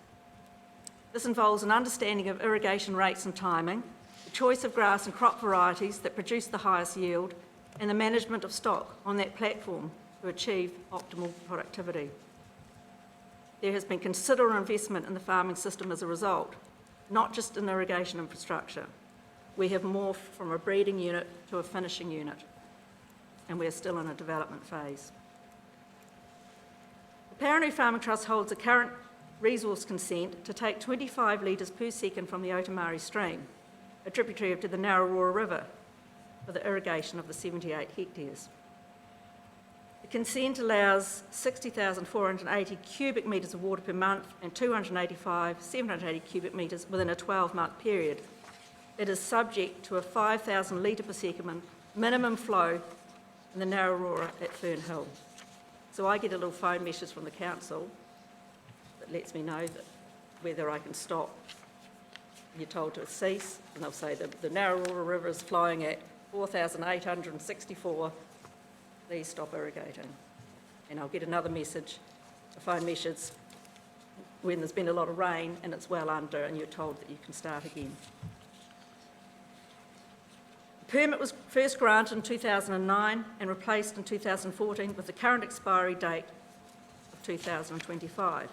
This involves an understanding of irrigation rates and timing, the choice of grass and crop varieties that produce the highest yield, and the management of stock on that platform to achieve optimal productivity. There has been considerable investment in the farming system as a result, not just in irrigation infrastructure. We have morphed from a breeding unit to a finishing unit, and we're still in a development phase. The Parenui Farming Trust holds a current resource consent to take 25 litres per second from the Otamari stream, a tributary to the Narrowora River, for the irrigation of the 78 hectares. The consent allows 60,480 cubic metres of water per month and 780 cubic metres within a 12-month period. It is subject to a 5,000 litre per second minimum flow in the Narrowora at Fern Hill. So I get a little phone message from the council that lets me know that whether I can stop. You're told to cease, and they'll say the Narrowora River is flowing at 4,864. Please stop irrigating. And I'll get another message, a phone message, when there's been a lot of rain and it's well under and you're told that you can start again. The permit was first granted in 2009 and replaced in 2014 with the current expiry date of 2025.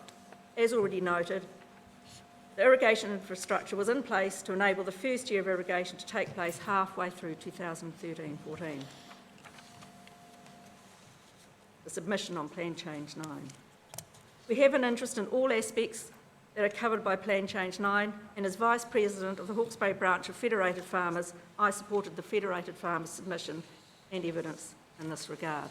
As already noted, the irrigation infrastructure was in place to enable the first year of irrigation to take place halfway through 2013-14. The submission on Plan Change 9. We have an interest in all aspects that are covered by Plan Change 9, and as Vice President of the Hawke's Bay branch of Federated Farmers, I supported the Federated Farmers submission and evidence in this regard.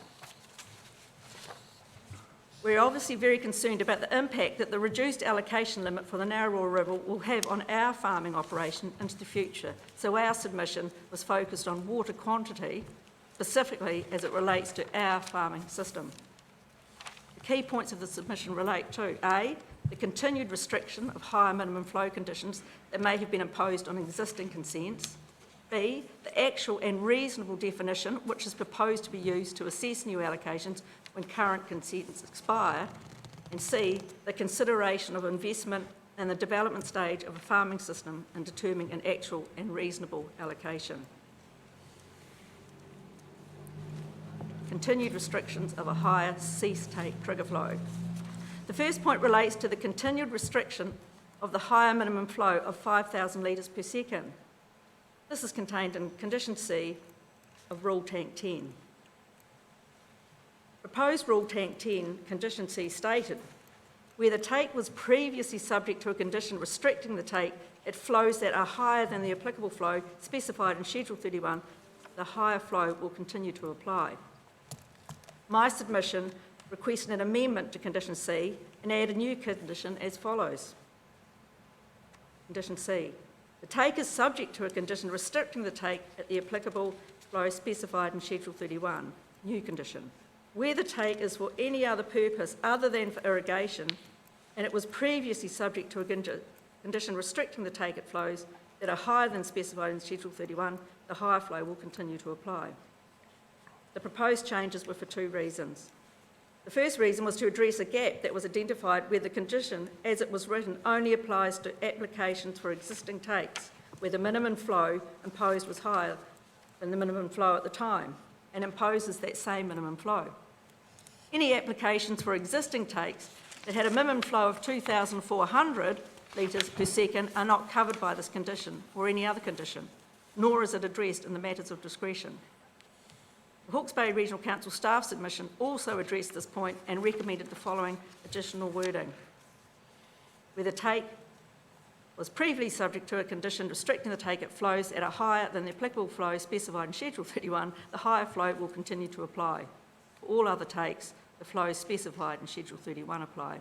We're obviously very concerned about the impact that the reduced allocation limit for the Narrowora River will have on our farming operation into the future, so our submission was focused on water quantity, specifically as it relates to our farming system. The key points of the submission relate to A, the continued restriction of higher minimum flow conditions that may have been imposed on existing consents, B, the actual and reasonable definition which is proposed to be used to assess new allocations when current consents expire, and C, the consideration of investment in the development stage of a farming system in determining an actual and reasonable allocation. Continued restrictions of a higher cease-take trigger flow. The first point relates to the continued restriction of the higher minimum flow of 5,000 litres per second. This is contained in Condition C of Rule Tank 10. Proposed Rule Tank 10, Condition C stated, where the take was previously subject to a condition restricting the take at flows that are higher than the applicable flow specified in Schedule 31, the higher flow will continue to apply. My submission requested an amendment to Condition C and add a new condition as follows. Condition C. The take is subject to a condition restricting the take at the applicable flow specified in Schedule 31. New condition. Where the take is for any other purpose other than for irrigation, and it was previously subject to a condition restricting the take at flows that are higher than specified in Schedule 31, the higher flow will continue to apply. The proposed changes were for two reasons. The first reason was to address a gap that was identified where the condition, as it was written, only applies to applications for existing takes, where the minimum flow imposed was higher than the minimum flow at the time, and imposes that same minimum flow. Any applications for existing takes that had a minimum flow of 2,400 litres per second are not covered by this condition or any other condition, nor is it addressed in the matters of discretion. The Hawke's Bay Regional Council staff submission also addressed this point and recommended the following additional wording. Where the take was previously subject to a condition restricting the take at flows that are higher than the applicable flow specified in Schedule 31, the higher flow will continue to apply. For all other takes, the flows specified in Schedule 31 apply.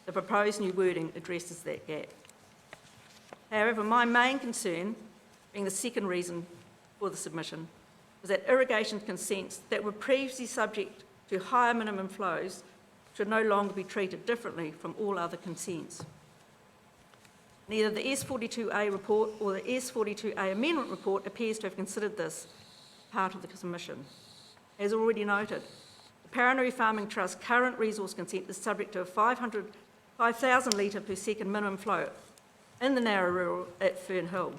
The proposed new wording addresses that gap. However, my main concern, being the second reason for the submission, was that irrigation consents that were previously subject to higher minimum flows should no longer be treated differently from all other consents. Neither the S42A report or the S42A amendment report appears to have considered this part of the submission. As already noted, the Paranui Farming Trust's current resource consent is subject to a 5,000 litre per second minimum flow in the Narrowera at Fern Hill.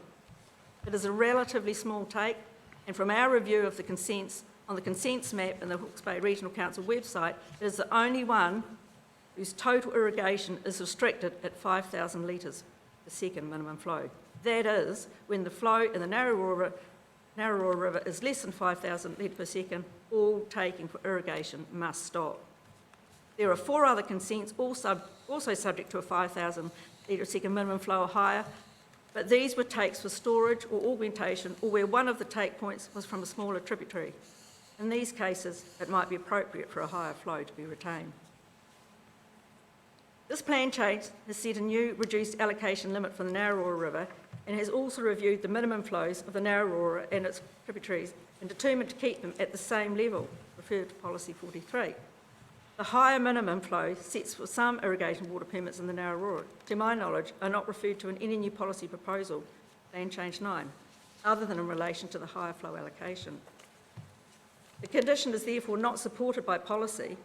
It is a relatively small take, and from our review of the consents on the consents map in the Hawke's Bay Regional Council website, it is the only one whose total irrigation is restricted at 5,000 litres per second minimum flow. That is, when the flow in the Narrowera River is less than 5,000 litres per second, all taking for irrigation must stop. There are 4 other consents also subject to a 5,000 litre per second minimum flow or higher, but these were takes for storage or augmentation, or where one of the take points was from a smaller tributary. In these cases, it might be appropriate for a higher flow to be retained. This plan change has set a new reduced allocation limit for the Narrowera River and has also reviewed the minimum flows of the Narrowera and its tributaries and determined to keep them at the same level, referred to Policy 43. The higher minimum flow sets for some irrigation water permits in the Narrowera, to my knowledge, are not referred to in any new policy proposal, Plan Change 9, other than in relation to the higher flow allocation. The condition is therefore not supported by policy,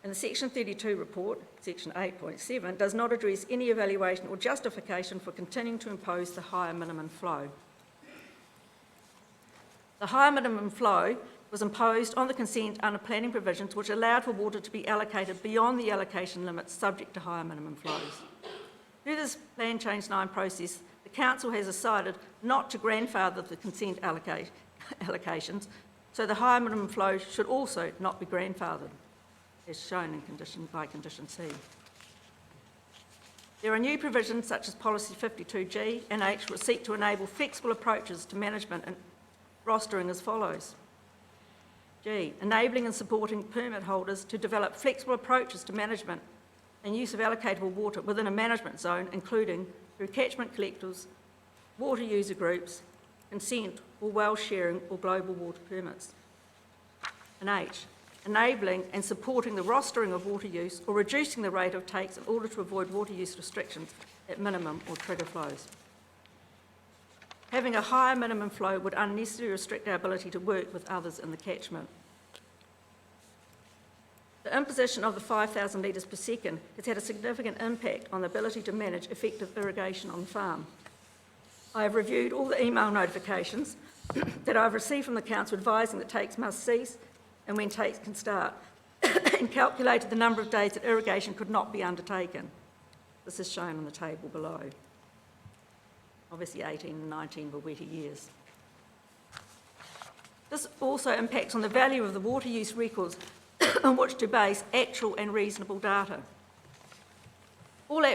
and the Section 32 report, Section 8.7, does not address any evaluation or justification for continuing to impose the higher minimum flow. The higher minimum flow was imposed on the consent under planning provisions which allowed for water to be allocated beyond the allocation limits subject to higher minimum flows. Through this Plan Change 9 process, the Council has decided not to grandfather the consent allocations, so the higher minimum flow should also not be grandfathered, as shown in Condition C. There are new provisions such as Policy 52G and H which seek to enable flexible approaches to management and rostering as follows. G, enabling and supporting permit holders to develop flexible approaches to management and use of allocatable water within a management zone, including through catchment collectors, water user groups, consent or well sharing or global water permits. And H, enabling and supporting the rostering of water use or reducing the rate of takes in order to avoid water use restrictions at minimum or trigger flows. Having a higher minimum flow would unnecessarily restrict our ability to work with others in the catchment. The imposition of the 5,000 litres per second has had a significant impact on the ability to manage effective irrigation on the farm. I have reviewed all the email notifications that I've received from the Council advising that takes must cease and when takes can start, and calculated the number of days that irrigation could not be undertaken. This is shown on the table below. Obviously 18 and 19 were wetter years. This also impacts on the value of the water use records on which to base actual and reasonable data. All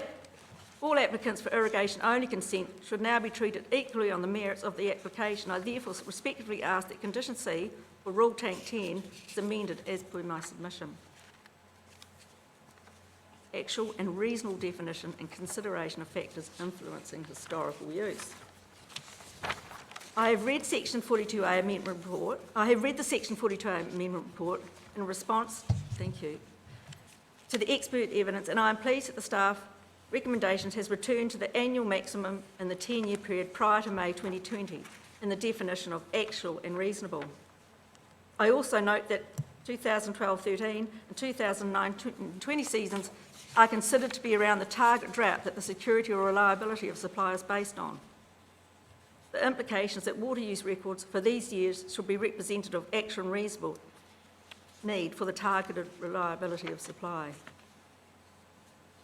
applicants for irrigation-only consent should now be treated equally on the merits of the application. I therefore respectfully ask that Condition C for Rule Tank 10 is amended as per my submission. Actual and reasonable definition and consideration of factors influencing historical use. I have read Section 42A Amendment Report. I have read the Section 42A Amendment Report in response, thank you, to the expert evidence, and I am pleased that the staff recommendations has returned to the annual maximum in the 10-year period prior to May 2020 in the definition of actual and reasonable. I also note that 2012-13 and 2009-20 seasons are considered to be around the target drought that the security or reliability of supply is based on. The implications that water use records for these years should be representative of actual and reasonable need for the targeted reliability of supply.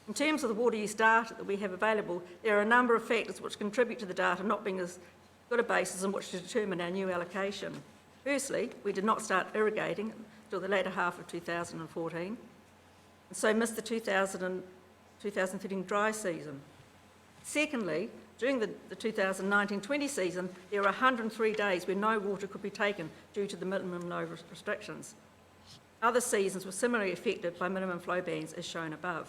In terms of the water use data that we have available, there are a number of factors which contribute to the data not being as good a basis on which to determine our new allocation. Firstly, we did not start irrigating until the latter half of 2014, and so missed the 2013 dry season. Secondly, during the 2019-20 season, there were 103 days where no water could be taken due to the minimum flow restrictions. Other seasons were similarly affected by minimum flow bans as shown above.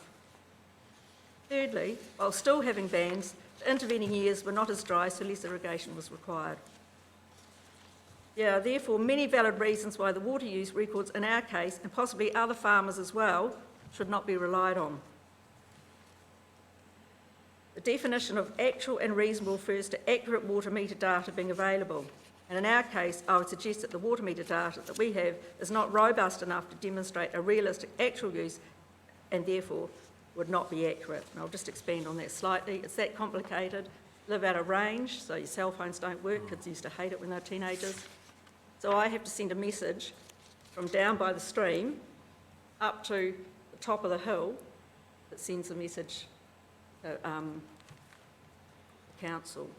Thirdly, while still having bans, the intervening years were not as dry, so less irrigation was required. There are therefore many valid reasons why the water use records in our case, and possibly other farmers as well, should not be relied on. The definition of actual and reasonable refers to accurate water meter data being available. And in our case, I would suggest that the water meter data that we have is not robust enough to demonstrate a realistic actual use and therefore would not be accurate. And I'll just expand on that slightly. It's that complicated. Live out of range, so your cell phones don't work. Kids used to hate it when they were teenagers. So I have to send a message from down by the stream up to the top of the hill that sends a message to council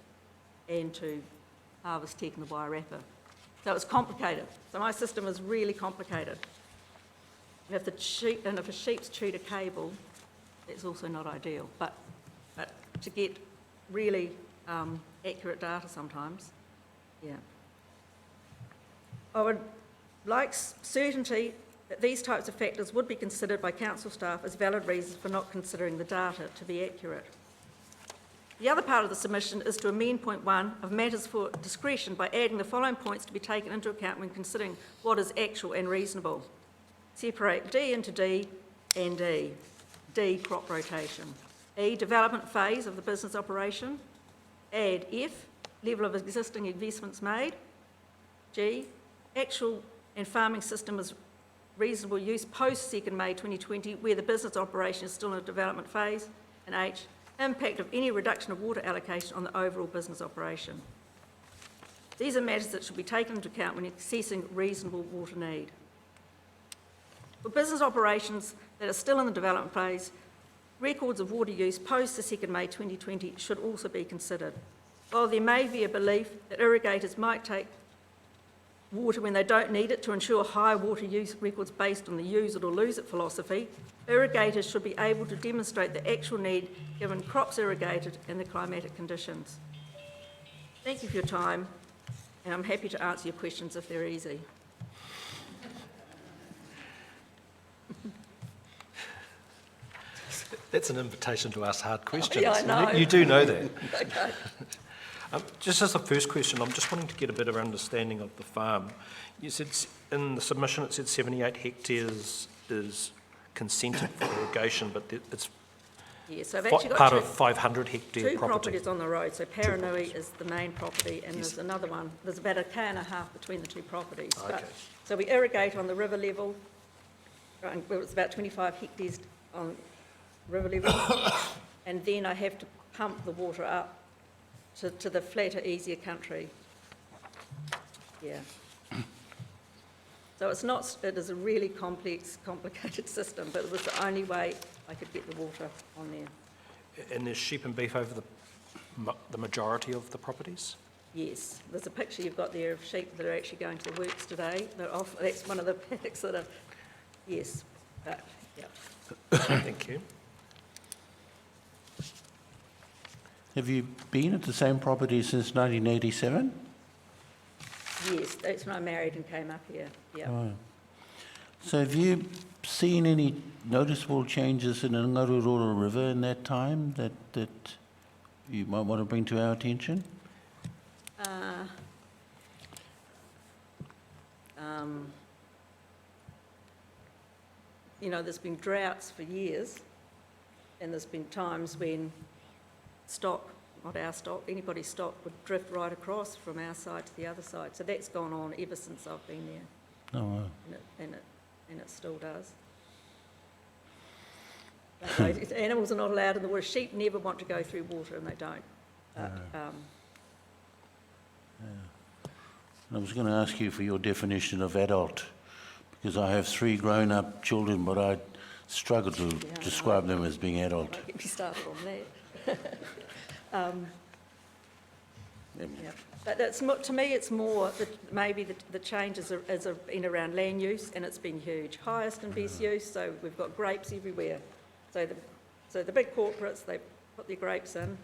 and to Harvest Tech and the Wairarapa. So it's complicated. So my system is really complicated. And if a sheep's chewed a cable, that's also not ideal. But to get really accurate data sometimes, yeah. I would like certainty that these types of factors would be considered by council staff as valid reasons for not considering the data to be accurate. The other part of the submission is to amend point 1 of matters for discretion by adding the following points to be taken into account when considering what is actual and reasonable. Separate D into D and D. D, crop rotation. E, development phase of the business operation. Add F, level of existing investments made. G, actual and farming system is reasonable use post 2nd May 2020 where the business operation is still in a development phase. And H, impact of any reduction of water allocation on the overall business operation. These are matters that should be taken into account when assessing reasonable water need. For business operations that are still in the development phase, records of water use post the 2nd May 2020 should also be considered. While there may be a belief that irrigators might take water when they don't need it to ensure high water use records based on the use it or lose it philosophy, irrigators should be able to demonstrate the actual need given crops irrigated and the climatic conditions. Thank you for your time, and I'm happy to answer your questions if they're easy. That's an invitation to ask hard questions. Yeah, I know. You do know that. Okay. Just as the first question, I'm just wanting to get a better understanding of the farm. You said in the submission it said 78 hectares is consented for irrigation, but it's Yeah, so I've actually got part of 500 hectare two property. properties on the road. So Paranui is the main property, and there's another one. There's about a k and a half between the two properties. Okay. So we irrigate on the river level. Right, well, it's about 25 hectares on river level, and then I have to pump the water up to the flatter, easier country. Yeah. So it's not. It is a really complex, complicated system, but it was the only way I could get the water on there. And there's sheep and beef over the majority of the properties? Yes, there's a picture you've got there of sheep that are actually going to the works today. They're off, that's one of the paddocks that are, yes, but, yeah. Thank you. Have you been at the same property since 1987? Yes, that's when I married and came up here, yeah. Oh. So have you seen any noticeable changes in the Ngaruroro River in that time that you might want to bring to our attention? You know, there's been droughts for years, and there's been times when stock, not our stock, anybody's stock would drift right across from our side to the other side. So that's gone on ever since I've been there, Oh, wow. and it still does. But animals are not allowed in the water. Sheep never want to go through water, and they don't. But, I was going to ask you for your definition of adult, because I have 3 grown-up children, but I struggle to describe them as being adult. don't get me started on that. Yeah. But that's to me, it's more that maybe the changes have been around land use, and it's been huge. Highest and best use, so we've got grapes everywhere. So the big corporates, they put their grapes in,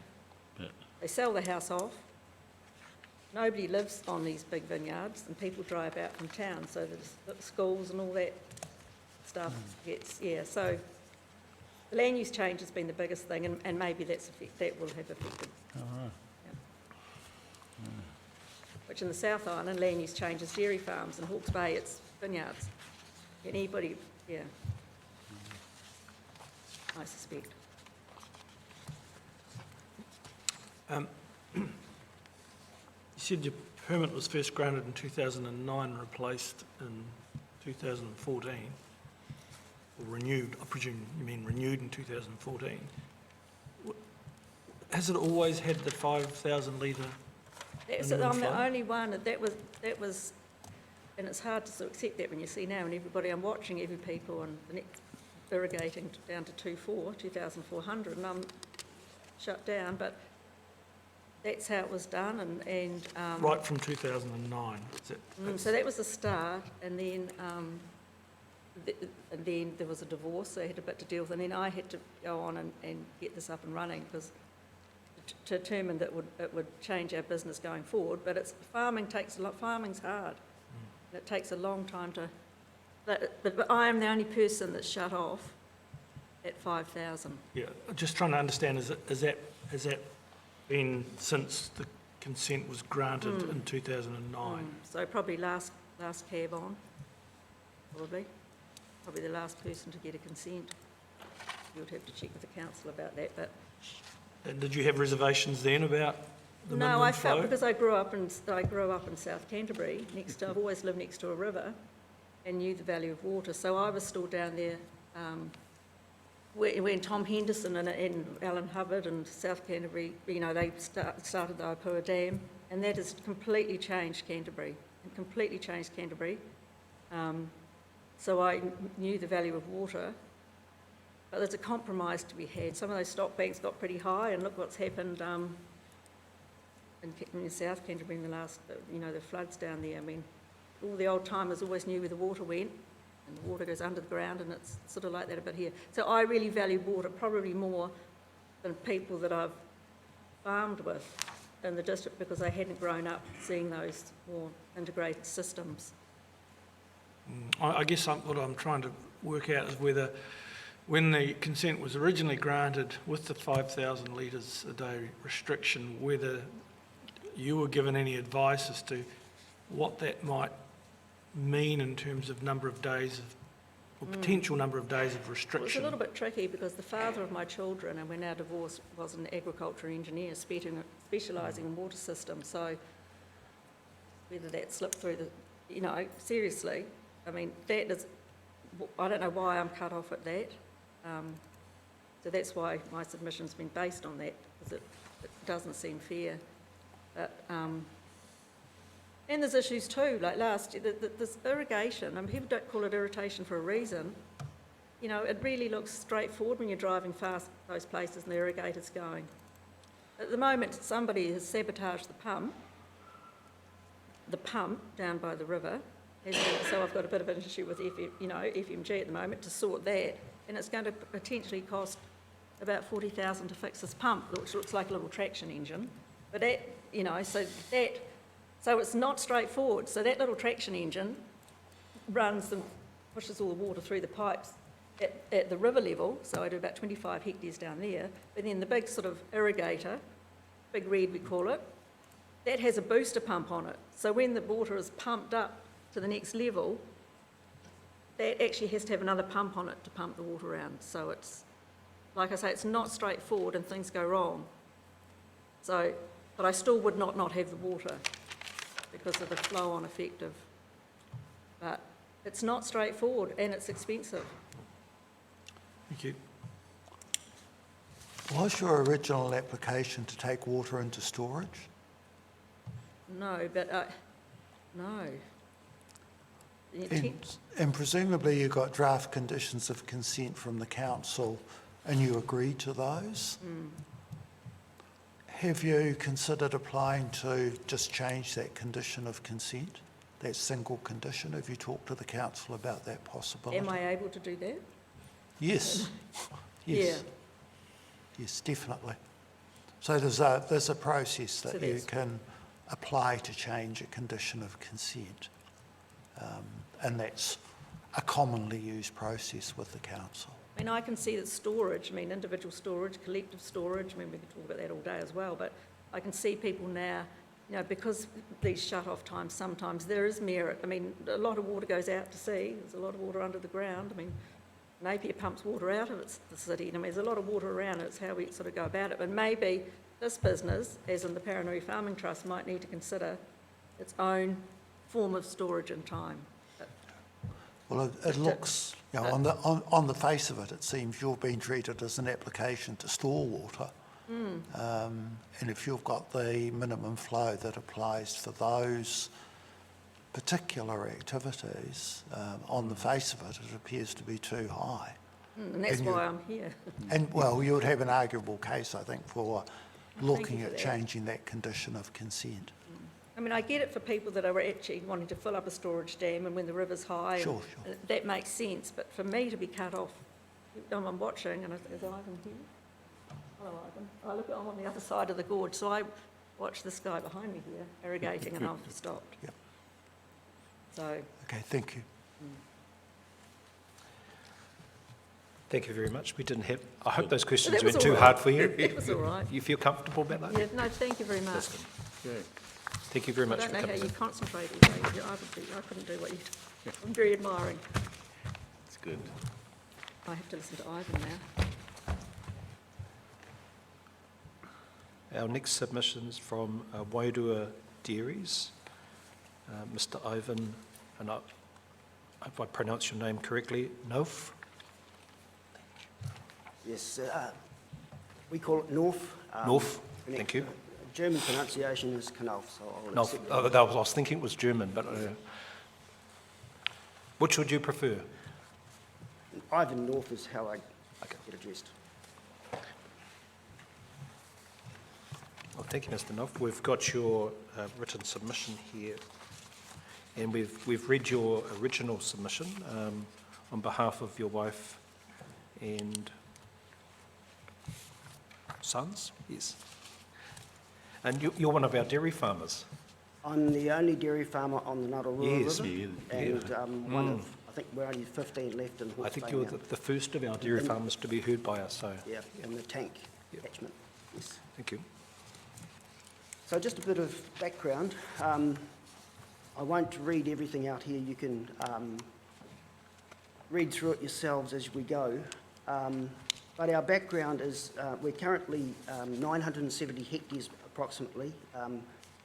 they sell the house off. Nobody lives on these big vineyards, and people drive out from town, so the schools and all that stuff gets, yeah. So the land use change has been the biggest thing, and maybe that will have affected. Yeah. Which in the South Island, land use change is dairy farms, and Hawke's Bay, it's vineyards. Anybody, yeah. I suspect. You said your permit was first granted in 2009, replaced in 2014, or renewed, I presume you mean renewed in 2014. Has it always had the 5,000 litre? I'm the only one, that was, and it's hard to sort of accept that when you see now, and everybody, I'm watching every people, and the next irrigating down to 2,400, and I'm shut down, but that's how it was done, and Right from 2009, is it? so that was the start, and then there was a divorce, so I had a bit to deal with, and then I had to go on and get this up and running, because to determine that it would change our business going forward. But farming's hard, and it takes a long time to. But I am the only person that's shut off at 5,000. Yeah, just trying to understand, has that been since the consent was granted in 2009? So probably last cab on, probably the last person to get a consent. You would have to check with the council about that, but. And did you have reservations then about the minimum No, I flow? felt, because I grew up in South Canterbury, I've always lived next to a river and knew the value of water, so I was still down there when Tom Henderson and Alan Hubbard and South Canterbury, they started the Opua Dam, and that has completely changed Canterbury, So I knew the value of water. But there's a compromise to be had. Some of those stock banks got pretty high, and look what's happened in South Canterbury in the last, the floods down there. I mean, all the old timers always knew where the water went, and the water goes under the ground, and it's sort of like that a bit here. So I really value water probably more than people that I've farmed with in the district, because I hadn't grown up seeing those more integrated systems. I guess what I'm trying to work out is whether, when the consent was originally granted with the 5,000 litres a day restriction, whether you were given any advice as to what that might mean in terms of number of days or potential number of days of It was a restriction. little bit tricky, because the father of my children, and we're now divorced, was an agriculture engineer specialising in water systems. So whether that slipped through seriously, I mean, that is, I don't know why I'm cut off at that. So that's why my submission's been based on that, because it doesn't seem fair. But, and there's issues too, like last year, this irrigation, I mean, people don't call it irritation for a reason. It really looks straightforward when you're driving past those places and the irrigator's going. At the moment, somebody has sabotaged the pump down by the river. So I've got a bit of an issue with FMG at the moment to sort that, and it's going to potentially cost about 40,000 to fix this pump, which looks like a little traction engine. But so it's not straightforward. So that little traction engine runs and pushes all the water through the pipes at the river level. So I do about 25 hectares down there. But then the big sort of irrigator, Big Red we call it, that has a booster pump on it. So when the water is pumped up to the next level, that actually has to have another pump on it to pump the water around. So it's, like I say, it's not straightforward, and things go wrong. So, but I still would not have the water because of the flow-on effect of, but it's not straightforward, and it's expensive. Thank you. Was your original application to take water into storage? No, but, no. The intent- And presumably you got draft conditions of consent from the council and you agreed to those? Have you considered applying to just change that condition of consent, that single condition? Have you talked to the council about that possibility? Am I able to do that? Yes. Yes. Yes, definitely. So there's a process So that you there's- can apply to change a condition of consent. And that's a commonly used process with the council. I mean, I can see that storage, I mean, individual storage, collective storage, I mean, we could talk about that all day as well, but I can see people now, you know, because these shut-off times, sometimes there is merit. I mean, a lot of water goes out to sea, there's a lot of water under the ground. I mean, Napier pumps water out of the city, and I mean, there's a lot of water around, it's how we sort of go about it. But maybe this business, as in the Paranui Farming Trust, might need to consider its own form of storage and time. Well, it looks, you know, on the face of it, it seems you're being treated as an application to store water. And if you've got the minimum flow that applies for those particular activities, on the face of it, it appears to be too high. And that's And you- why I'm here. And, well, you would have an arguable case, I think, for looking for at that. changing that condition of consent. I mean, I get it for people that are actually wanting to fill up a storage dam and when the river's high. and Sure. That makes sense, but for me to be cut off, I'm watching, and is Ivan here? Hello, Ivan. I'm on the other side of the gorge, so I watch this guy behind me here irrigating, and I've stopped. Yep. So, Okay, thank you. Thank you very much. We didn't have, I hope those questions That was weren't too all right. hard for you. it was all right. You feel comfortable about that? Yeah, no, thank you very much. Thank you very I much don't for know how coming you in. concentrate all day. I couldn't do what you do. I'm very admiring. It's good. I have to listen to Ivan now. Our next submission is from Wairua Dairies. Mr. Ivan, and I hope I pronounce your name correctly, Nof? Yes, we call it North. North, thank you. German pronunciation is Knauf, so I'll No, accept I that. was thinking it was German, but which would you prefer? Ivan North is how I Okay. get addressed. Well, thank you, Mr. Knopf. We've got your written submission here, and we've read your original submission on behalf of your wife and sons, yes. And you're one of our dairy farmers. I'm the only dairy farmer on the Ngātaurua Yes, River, and one of, I think we're only 15 left in Hawke's I think Bay you're now. the first of our dairy farmers to be heard by us, so Yeah, in the tank Yep. catchment, yes. thank you. So just a bit of background. I won't read everything out here. You can read through it yourselves as we go. But our background is we're currently 970 hectares approximately,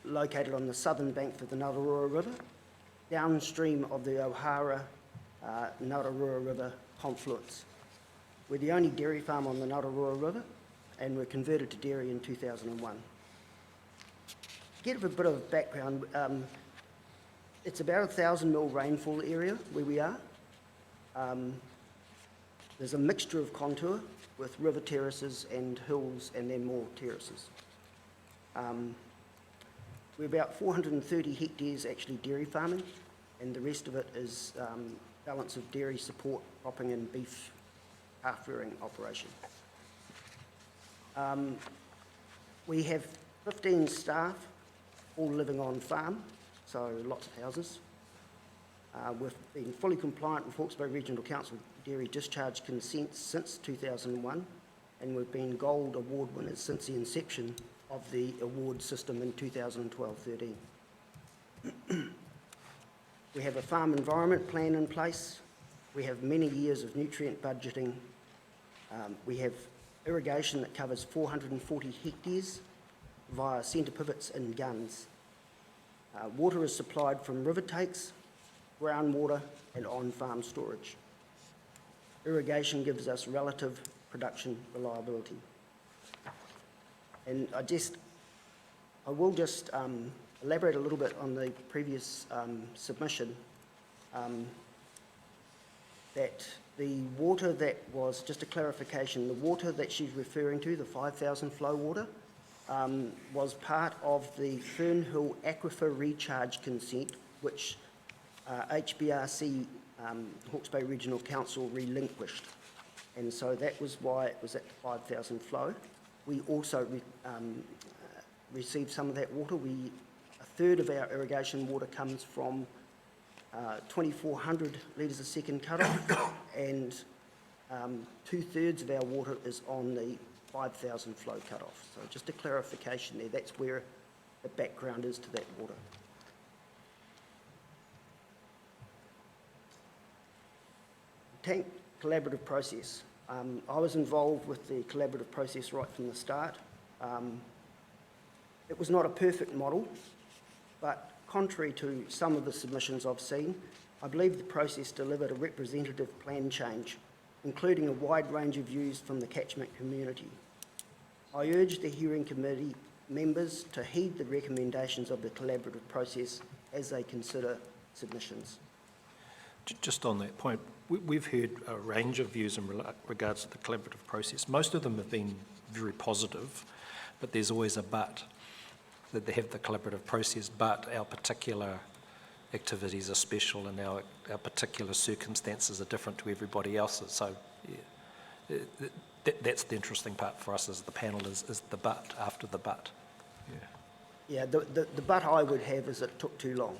located on the southern bank of the Ngātaurua River, downstream of the O'Hara Ngātaurua River confluence. We're the only dairy farm on the Ngātaurua River, and we're converted to dairy in 2001. To give a bit of background, it's about 1,000 mil rainfall area where we are. There's a mixture of contour with river terraces and hills and then more terraces. We're about 430 hectares actually dairy farming, and the rest of it is balance of dairy support, cropping and beef calf rearing operation. We have 15 staff, all living on farm, so lots of houses. We've been fully compliant with Hawke's Bay Regional Council dairy discharge consents since 2001, and we've been Gold Award winners since the inception of the award system in 2012-13. We have a farm environment plan in place. We have many years of nutrient budgeting. We have irrigation that covers 440 hectares via centre pivots and guns. Water is supplied from river takes, groundwater and on-farm storage. Irrigation gives us relative production reliability. And I will just elaborate a little bit on the previous submission, that the water that was, just a clarification, the water that she's referring to, the 5,000 flow water, was part of the Fernhill Aquifer Recharge Consent, which HBRC, Hawke's Bay Regional Council, relinquished. and so that was why it was at 5,000 flow. We also received some of that water. A third of our irrigation water comes from 2,400 litres a second cut-off, and 2/3 of our water is on the 5,000 flow cut-off. So just a clarification there, that's where the background is to that water. Tank collaborative process. I was involved with the collaborative process right from the start. It was not a perfect model, but contrary to some of the submissions I've seen, I believe the process delivered a representative plan change, including a wide range of views from the catchment community. I urge the hearing committee members to heed the recommendations of the collaborative process as they consider submissions. Just on that point, we've heard a range of views in regards to the collaborative process. Most of them have been very positive, but there's always a but, that they have the collaborative process, but our particular activities are special and our particular circumstances are different to everybody else's. So yeah, that's the interesting part for us as the panel is the but after the but. Yeah, the but I would have is it took too long.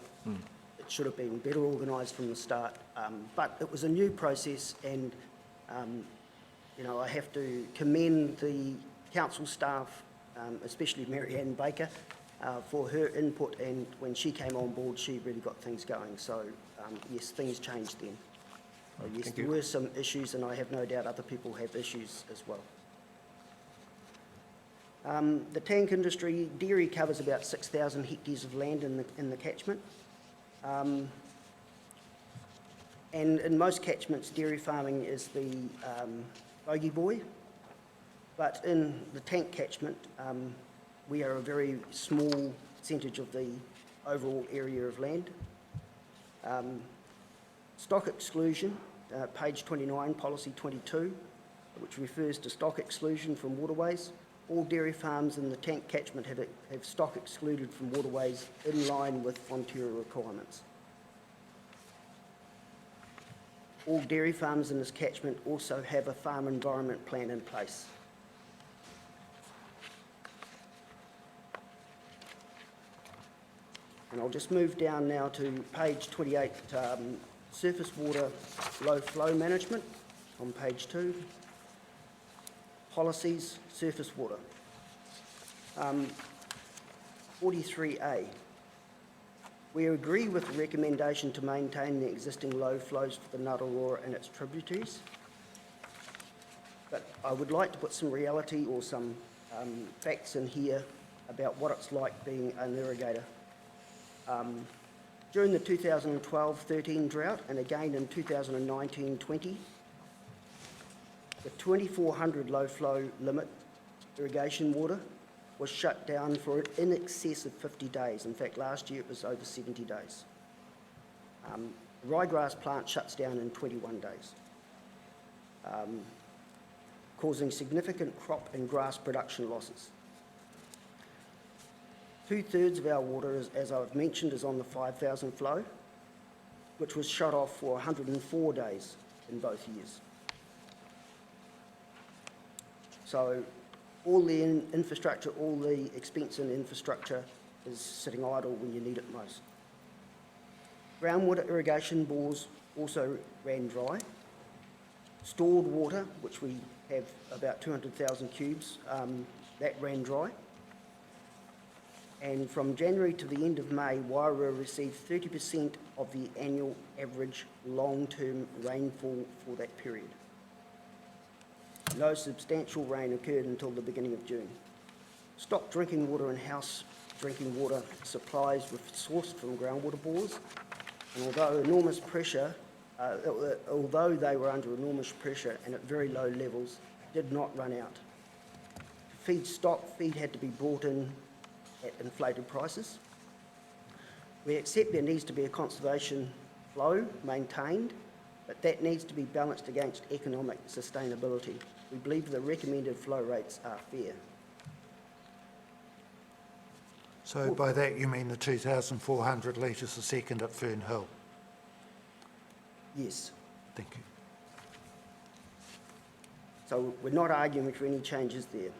It should have been better organised from the start, but it was a new process, and I have to commend the council staff, especially Mary Ann Baker, for her input, and when she came on board, she really got things going. So yes, things changed then. So, yes, there were some issues, and I have no doubt other people have issues as well. The tank industry, dairy covers about 6,000 hectares of land in the catchment. And in most catchments, dairy farming is the bogey boy, but in the tank catchment, we are a very small percentage of the overall area of land. Stock exclusion, page 29, policy 22, which refers to stock exclusion from waterways. All dairy farms in the tank catchment have stock excluded from waterways in line with Fonterra requirements. All dairy farms in this catchment also have a farm environment plan in place. And I'll just move down now to page 28, surface water low flow management on page 2. Policies, surface water. 43A. We agree with the recommendation to maintain the existing low flows for the Ngātaroa and its tributaries, but I would like to put some reality or some facts in here about what it's like being an irrigator. During the 2012-13 drought, and again in 2019-20, the 2,400 low flow limit irrigation water was shut down for in excess of 50 days. In fact, last year it was over 70 days. The ryegrass plant shuts down in 21 days, causing significant crop and grass production losses. 2/3 of our water, as I've mentioned, is on the 5,000 flow, which was shut off for 104 days in both years. So all the infrastructure, all the expense in infrastructure is sitting idle when you need it most. Groundwater irrigation bores also ran dry. Stored water, which we have about 200,000 cubes, that ran dry. And from January to the end of May, Wairua received 30% of the annual average long-term rainfall for that period. No substantial rain occurred until the beginning of June. Stock drinking water and house drinking water supplies were sourced from groundwater bores, and although they were under enormous pressure and at very low levels, did not run out. To feed stock, feed had to be brought in at inflated prices. We accept there needs to be a conservation flow maintained, but that needs to be balanced against economic sustainability. We believe the recommended flow rates are fair. So by that you mean the 2,400 litres a second at Fern Hill? Yes. Thank you. So we're not arguing for any changes there.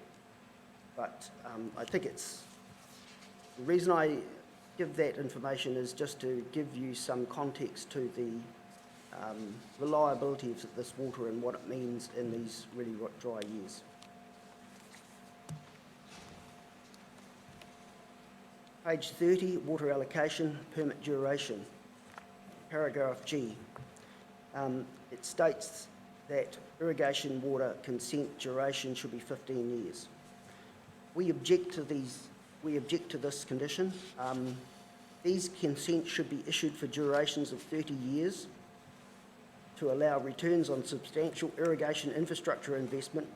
But I think the reason I give that information is just to give you some context to the reliability of this water and what it means in these really dry years. Page 30, water allocation, permit duration. Paragraph G. It states that irrigation water consent duration should be 15 years. We object to this condition. These consents should be issued for durations of 30 years to allow returns on substantial irrigation infrastructure investment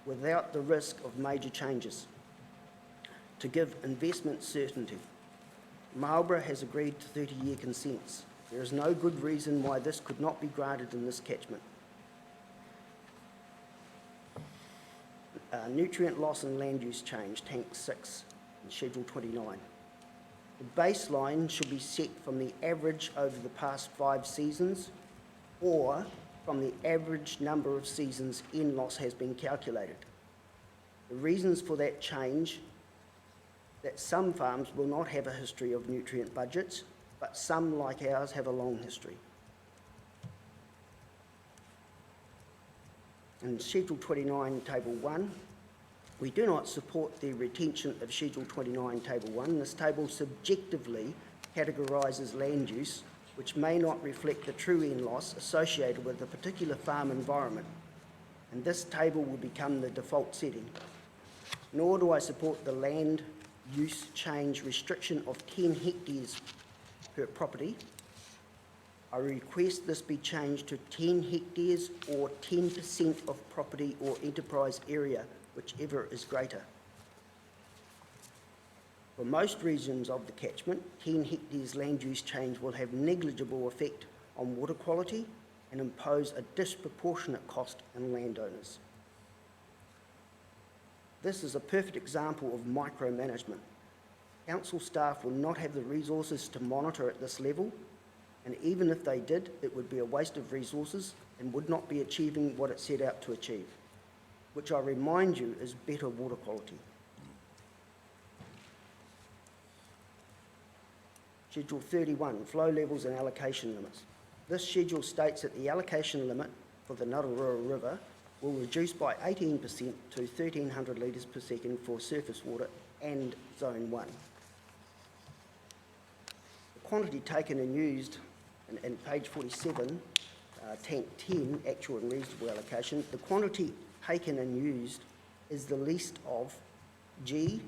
without the risk of major changes, to give investment certainty. Marlborough has agreed to 30-year consents. There is no good reason why this could not be granted in this catchment. Nutrient loss and land use change, Tank 6, in Schedule 29. The baseline should be set from the average over the past 5 seasons or from the average number of seasons N-loss has been calculated. The reasons for that change, that some farms will not have a history of nutrient budgets, but some, like ours, have a long history. In Schedule 29, Table 1, we do not support the retention of Schedule 29, Table 1. This table subjectively categorises land use, which may not reflect the true N-loss associated with a particular farm environment, and this table will become the default setting. Nor do I support the land use change restriction of 10 hectares per property. I request this be changed to 10 hectares or 10% of property or enterprise area, whichever is greater. For most regions of the catchment, 10 hectares land use change will have negligible effect on water quality and impose a disproportionate cost on landowners. This is a perfect example of micromanagement. Council staff will not have the resources to monitor at this level, and even if they did, it would be a waste of resources and would not be achieving what it set out to achieve, which I remind you is better water quality. Schedule 31, flow levels and allocation limits. This schedule states that the allocation limit for the Narurua River will reduce by 18% to 1,300 litres per second for surface water and Zone 1. The quantity taken and used in page 47, Tank 10, actual and reasonable allocation, the quantity taken and used is the least of G,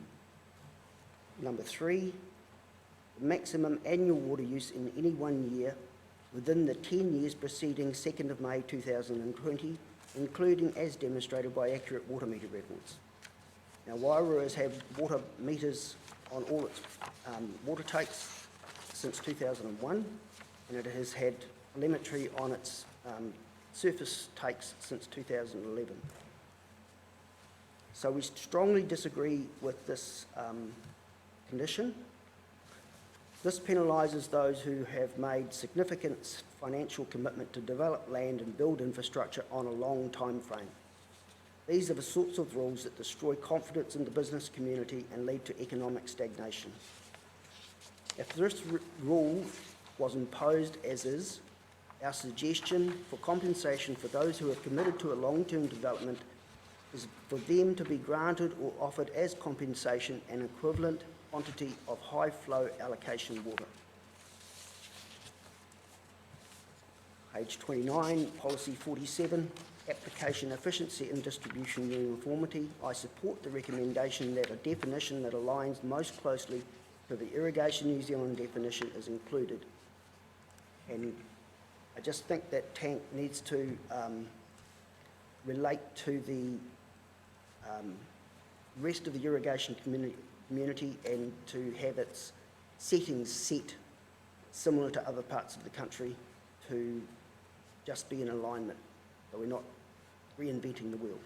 number 3, maximum annual water use in any 1 year within the 10 years preceding 2nd of May 2020, including as demonstrated by accurate water meter records. Now, Wairua has had water meters on all its water takes since 2001, and it has had telemetry on its surface takes since 2011. So we strongly disagree with this condition. This penalises those who have made significant financial commitment to develop land and build infrastructure on a long time frame. These are the sorts of rules that destroy confidence in the business community and lead to economic stagnation. If this rule was imposed as is, our suggestion for compensation for those who have committed to a long-term development is for them to be granted or offered as compensation an equivalent quantity of high flow allocation water. Page 29, Policy 47, Application Efficiency and Distribution Uniformity. I support the recommendation that a definition that aligns most closely to the Irrigation New Zealand definition is included. And I just think that tank needs to relate to the rest of the irrigation community and to have its settings set similar to other parts of the country to just be in alignment, so we're not reinventing the wheel.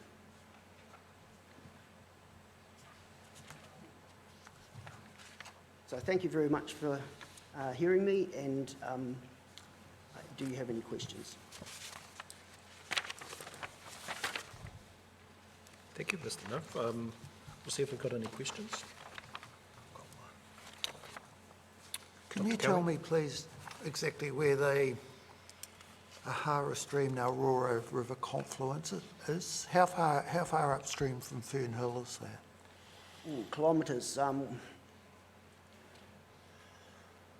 So thank you very much for hearing me, and do you have any questions? Thank you, Mr. Nuff. We'll see if we've got any questions. Can you Dr. tell Kelly? me, please, exactly where the Ahara Stream, now Aurora River confluence is? How far upstream from Fern Hill is that? Kilometres,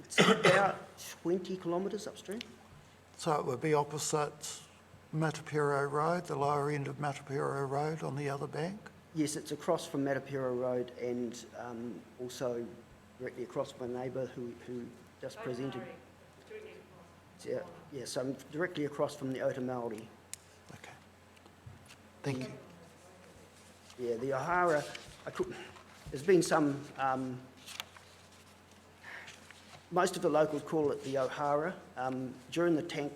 it's about 20 kilometres upstream. So it would be opposite Matapiro Road, the lower end of Matapiro Road on the other bank? Yes, it's across from Matapiro Road and also directly across from my neighbour who just presented. Yeah, so I'm directly across from the Ota Māori. Okay. Thank you. Yeah, the Ohara, there's been some, most of the locals call it the Ohara. During the tank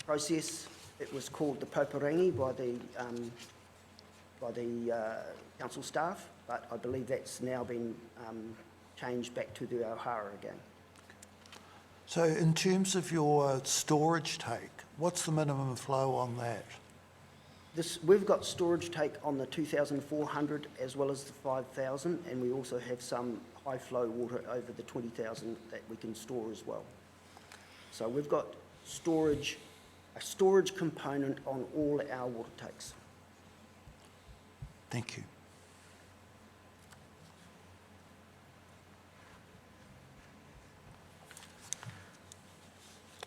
process, it was called the Poperangi by the council staff, but I believe that's now been changed back to the Ohara again. So in terms of your storage take, what's the minimum flow on that? We've got storage take on the 2,400 as well as the 5,000, and we also have some high flow water over the 20,000 that we can store as well. So we've got a storage component on all our water takes. Thank you.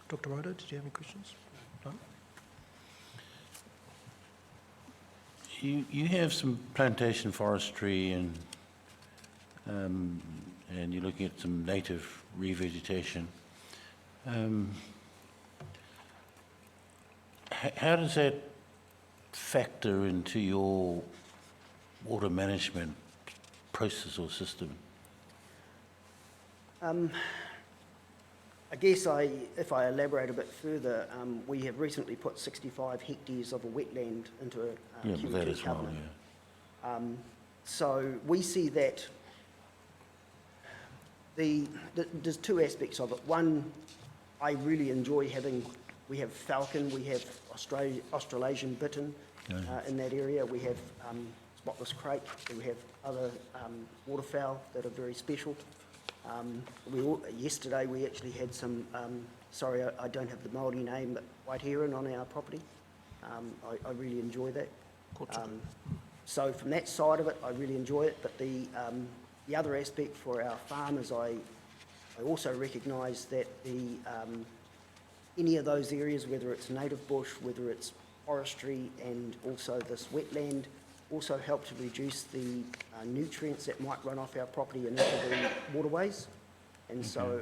Dr. Ryder, did you have any questions? No? You have some plantation forestry and you're looking at some native revegetation. How does that factor into your water management process or system? I guess if I elaborate a bit further, we have recently put 65 hectares of a wetland into a Yeah, but that QE2 as well, covenant. yeah. So we see that there's two aspects of it. One, I really enjoy we have falcon, we have Australasian bittern in that area, we have spotless crake, and we have other waterfowl that are very special. Yesterday we actually had some, sorry I don't have the Māori name, but white heron on our property. I really enjoy that. So from that side of it, I really enjoy it, but the other aspect for our farmers, I also recognise that any of those areas, whether it's native bush, whether it's forestry and also this wetland, also help to reduce the nutrients that might run off our property and into the waterways. And so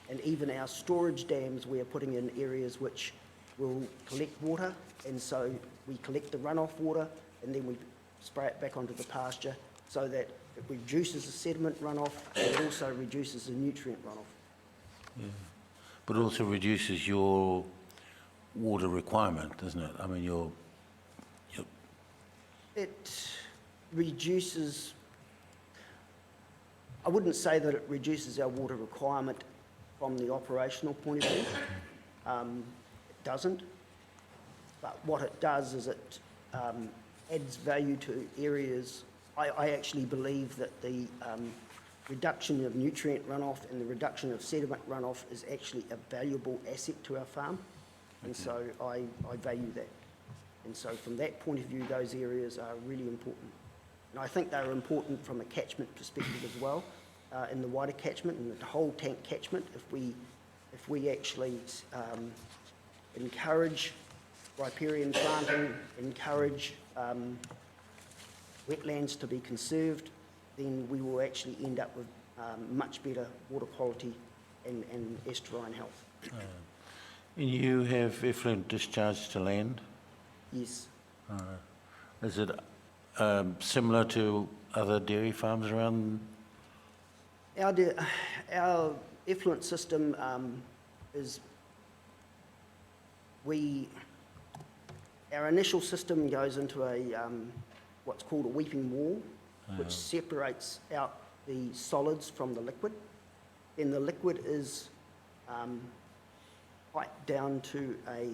and even our storage dams, we are putting in areas which will collect water, and so we collect the runoff water and then we spray it back onto the pasture so that it reduces the sediment runoff and it also reduces the nutrient runoff. Yeah. But also reduces your water requirement, doesn't it? I mean, It reduces, I wouldn't say that it reduces our water requirement from the operational point of view. It doesn't. But what it does is it adds value to areas. I actually believe that the reduction of nutrient runoff and the reduction of sediment runoff is actually a valuable asset to our farm. And so I value that. And so from that point of view, those areas are really important. And I think they're important from a catchment perspective as well, in the wider catchment and the whole tank catchment. If we actually encourage riparian planting, encourage wetlands to be conserved, then we will actually end up with much better water quality and estuarine health. and you have effluent discharge to land? Yes. Is it similar to other dairy farms around? Our effluent system is, our initial system goes into a what's called a weeping wall, which separates out the solids from the liquid. And the liquid is piped down to a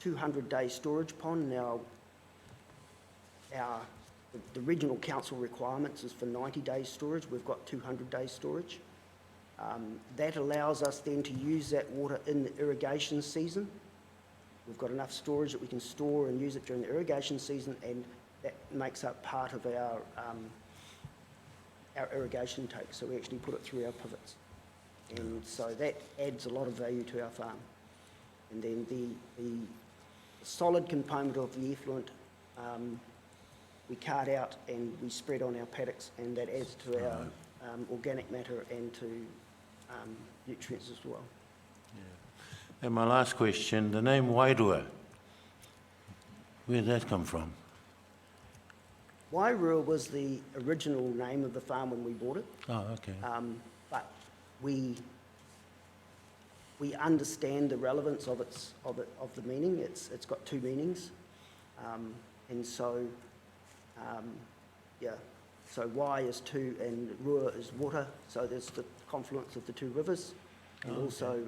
200-day storage pond. Now, the regional council requirements is for 90 days storage. We've got 200 days storage. That allows us then to use that water in the irrigation season. We've got enough storage that we can store and use it during the irrigation season, and that makes up part of our irrigation take. So we actually put it through our pivots. And so that adds a lot of value to our farm. And then the solid component of the effluent, we cart out and we spread on our paddocks, and that adds to our organic matter and to nutrients as well. And my last question, the name Wairua, where did that come from? Wairua was the original name of the farm when we bought it, Oh, okay. but we understand the relevance of the meaning. It's got two meanings, and so so Y is two and Rua is water. So there's the confluence of the two rivers, and also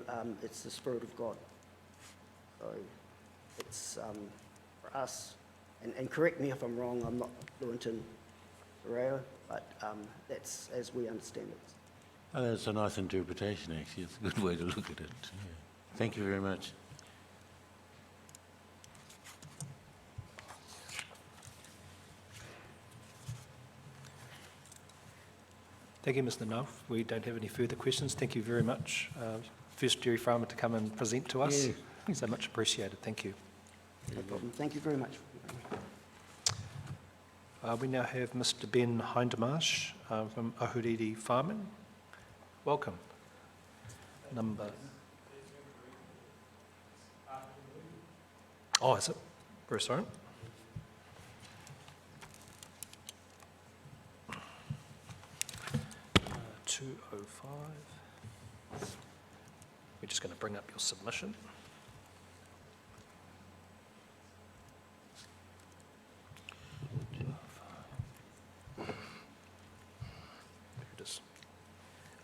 it's the Spirit of God. So it's for us, and correct me if I'm wrong. I'm not fluent in Reo, but that's as we understand it. Oh, that's a nice interpretation, actually. It's a good way to look at it. Yeah. Thank you very much. Thank you, Mr. Nuff. We don't have any further questions. Thank you very much. First dairy farmer to come and present to us. Yeah. So much appreciated. Thank you. No problem. Thank you very much. We now have Mr. Ben Hindmarsh from Ahuriri Farming. Welcome. Number. Oh, is it? Very sorry. Uh, 205. We're just going to bring up your submission. It is.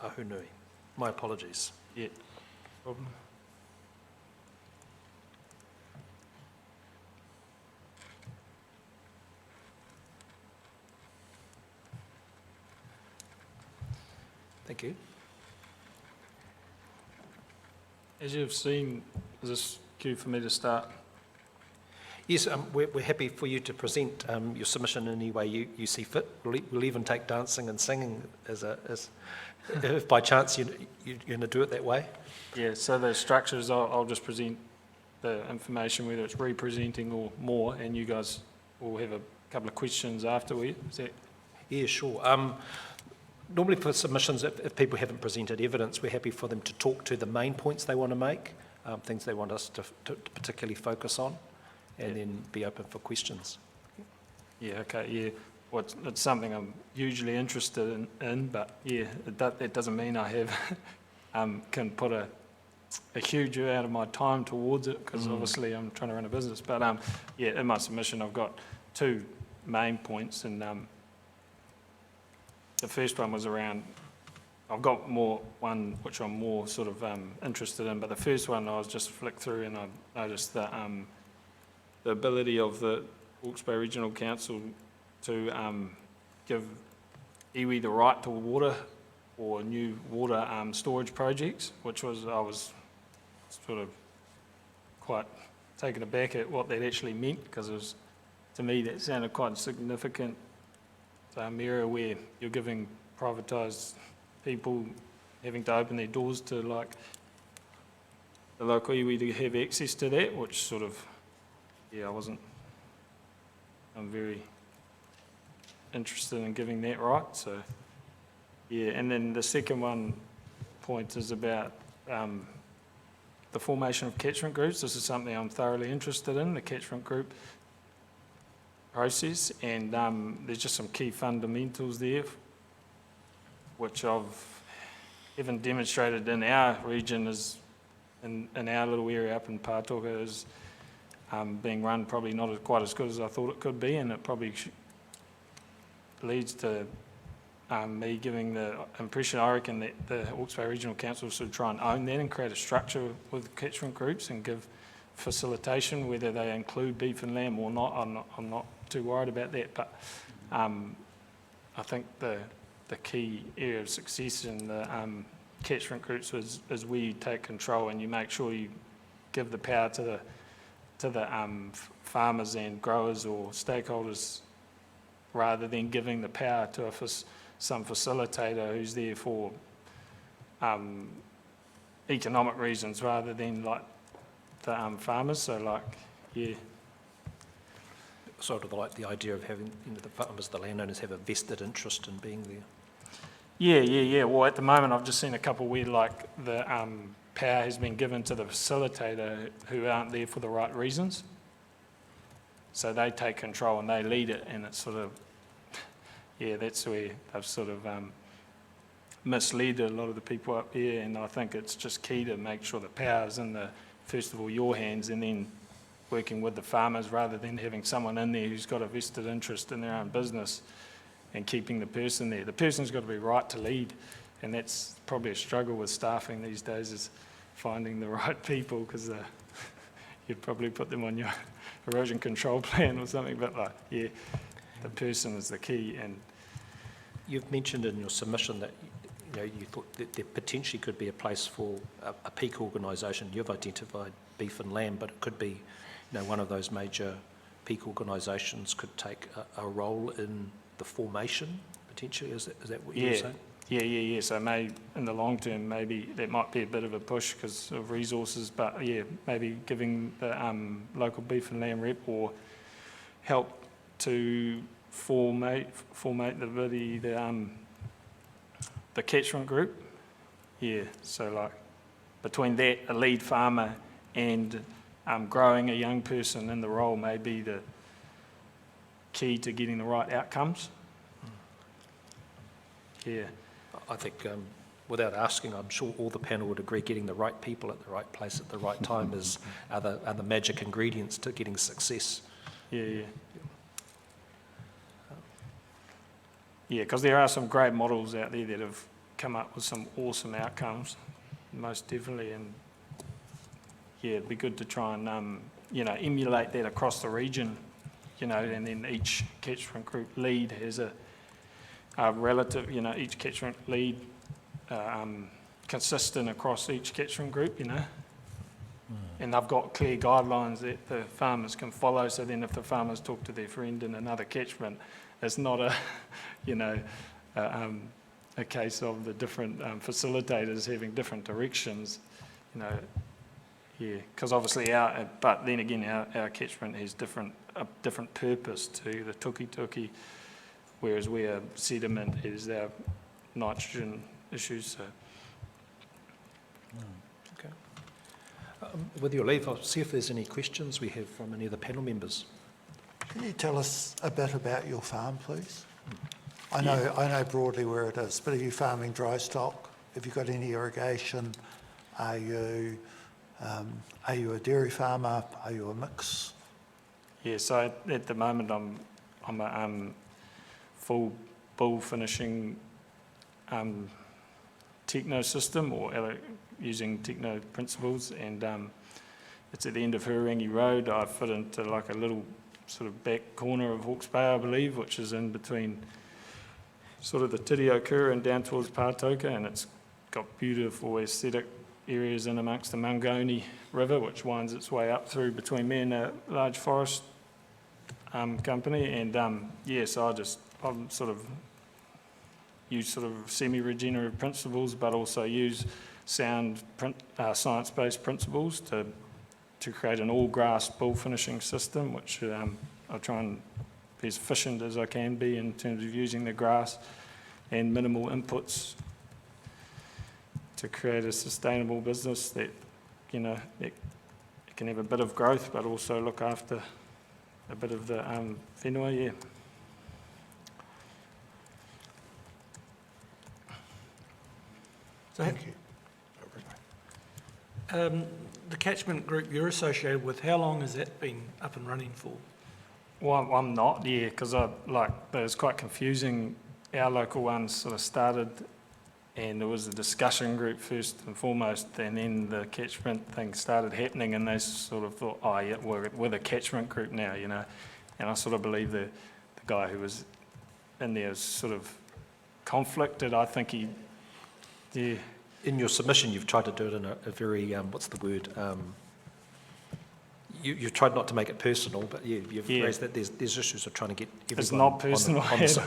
Ahunui. My apologies. Yeah, problem. Thank you. As you've seen, is this cue for me to start? Yes, we're happy for you to present your submission in any way you see fit. We'll even take dancing and singing as if by chance you're going to do it that way. Yeah, so the structures, I'll just present the information, whether it's representing or more, and you guys will have a couple of questions afterward. Is that? Yeah, sure. Normally for submissions, if people haven't presented evidence, we're happy for them to talk to the main points they want to make, things they want us to particularly focus on, and then be open for questions. Yeah, okay, yeah. Well, it's something I'm hugely interested in, but yeah, that doesn't mean I have can put a huge amount of my time towards it, because obviously I'm trying to run a business. But yeah, in my submission I've got two main points, and the first one was around, I've got one which I'm more sort of interested in, but the first one I was just flicked through and I noticed that the ability of the Hawke's Bay Regional Council to give iwi the right to water or new water storage projects, which I was sort of quite taken aback at what that actually meant, because to me that sounded quite significant. Area where you're giving privatised people having to open their doors to like the local iwi to have access to that, which sort of, yeah, I'm very interested in giving that right. So yeah, and then the second point is about the formation of catchment groups. This is something I'm thoroughly interested in, the catchment group process, and there's just some key fundamentals there which haven't demonstrated in our region, is in our little area up in Pātoka, is being run probably not quite as good as I thought it could be, and it probably leads to me giving the impression, I reckon, that the Hawke's Bay Regional Council should try and own that and create a structure with catchment groups and give facilitation, whether they include beef and lamb or not. I'm not too worried about that, but I think the key area of success in the catchment groups is where you take control and you make sure you give the power to the farmers and growers or stakeholders, rather than giving the power to some facilitator who's there for economic reasons rather than like the farmers. So like, yeah. Sort of like the idea of having, the farmers, the landowners have a vested interest in being there. Yeah. Well, at the moment, I've just seen a couple where like the power has been given to the facilitator who aren't there for the right reasons. So they take control and they lead it, and it's sort of, yeah, that's where they've sort of misled a lot of the people up here, and I think it's just key to make sure the power's in first of all, your hands, and then working with the farmers rather than having someone in there who's got a vested interest in their own business and keeping the person there. The person's got to be right to lead, and that's probably a struggle with staffing these days, is finding the right people, because you'd probably put them on your erosion control plan or something, but like, yeah, the person is the key. And You've mentioned in your submission that you thought that there potentially could be a place for a peak organisation. You've identified beef and lamb, but it could be, one of those major peak organisations could take a role in the formation, potentially. Is that what you're saying? Yeah. So in the long term, maybe that might be a bit of a push because of resources, but yeah, maybe giving the local beef and lamb rep or help to formate the catchment group. Yeah, so like between that, a lead farmer and growing a young person in the role may be the key to getting the right outcomes. Yeah. I think, without asking, I'm sure all the panel would agree getting the right people at the right place at the right time are the magic ingredients to getting success. Yeah, because there are some great models out there that have come up with some awesome outcomes, most definitely, and yeah, it'd be good to try and emulate that across the region, and then each catchment group lead has a relative, each catchment lead consistent across each catchment group, and they've got clear guidelines that the farmers can follow. So then if the farmers talk to their friend in another catchment, it's not a case of the different facilitators having different directions, because obviously but then again our catchment has a different purpose to the tuki, whereas where sediment is our nitrogen issues. So. Okay. With your leave, I'll see if there's any questions we have from any of the panel members. Can you tell us a bit about your farm, please? I know broadly where it is, but are you farming dry stock? Have you got any irrigation? Are you a dairy farmer? Are you a mix? Yeah, so at the moment I'm a full bull finishing techno system, or using techno principles, and it's at the end of Hurangi Road. I fit into like a little sort of back corner of Hawke's Bay, I believe, which is in between sort of the Tiri o Kura and down towards Pātoka, and it's got beautiful aesthetic areas in amongst the Mangoni River, which winds its way up through between me and a large forest company, and so I'm sort of use sort of semi-regenerative principles, but also use sound science-based principles to create an all-grass bull finishing system, which I try and be as efficient as I can be in terms of using the grass and minimal inputs to create a sustainable business that, that can have a bit of growth, but also look after a bit of the whenua, So Thank you. the catchment group you're associated with, how long has that been up and running for? Well, I'm not, because it's quite confusing. Our local ones sort of started and there was a discussion group first and foremost, and then the catchment thing started happening, and they sort of thought, oh yeah, we're the catchment group now, you know. And I sort of believe the guy who was in there was sort of conflicted. I think he, yeah, In your submission, you've tried to do it in a very, what's the word? You've tried not to make it personal, but you've Yeah. raised that there's issues of trying to get everyone It's not personal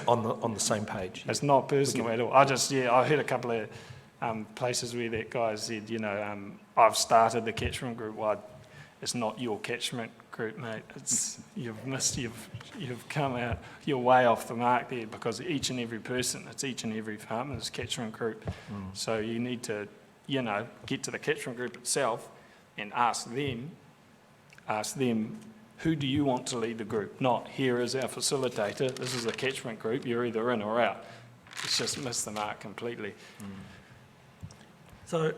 on the same page. it's not personal at all. I heard a couple of places where that guy said, you know, I've started the catchment group. Well, it's not your catchment group, mate. You've come out, you're way off the mark there, because each and every person, it's each and every farmer's catchment group. So you need to, you know, get to the catchment group itself and ask them, who do you want to lead the group? Not, here is our facilitator, this is a catchment group, you're either in or out. It's just missed the mark completely. So,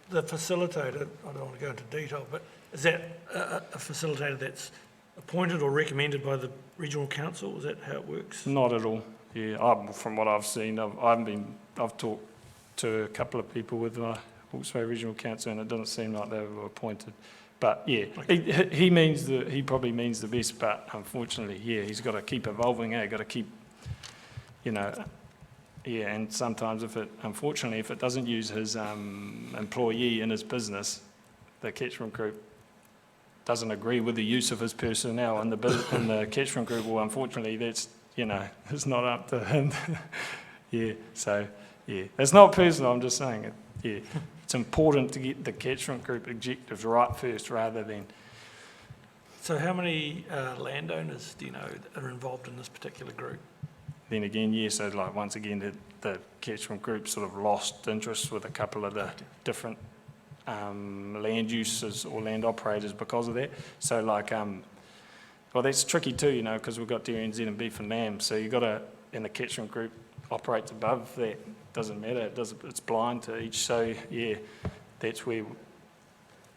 the facilitator, I don't want to go into detail, but is that a facilitator that's appointed or recommended by the regional council? Is that how it works? Not at all, yeah. From what I've seen, I've talked to a couple of people with the Hawke's Bay Regional Council, and it doesn't seem like they were appointed. But yeah, he probably means the best, but unfortunately, yeah, he's got to keep evolving, got to keep, you know, yeah, and sometimes unfortunately, if it doesn't use his employee in his business, the catchment group doesn't agree with the use of his personnel in the catchment group, well, unfortunately, that's, you know, it's not up to him. Yeah, so, yeah, it's not personal, I'm just saying it, yeah. It's important to get the catchment group objectives right first rather than... So how many landowners do you know that are involved in this particular group? Then again, yeah, so like once again, the catchment group sort of lost interest with a couple of the different land uses or land operators because of that. So like, well, that's tricky too, you know, because we've got dairy NZ and beef and lamb. So you've got to, and the catchment group operates above that. Doesn't matter, it's blind to each. So yeah, that's where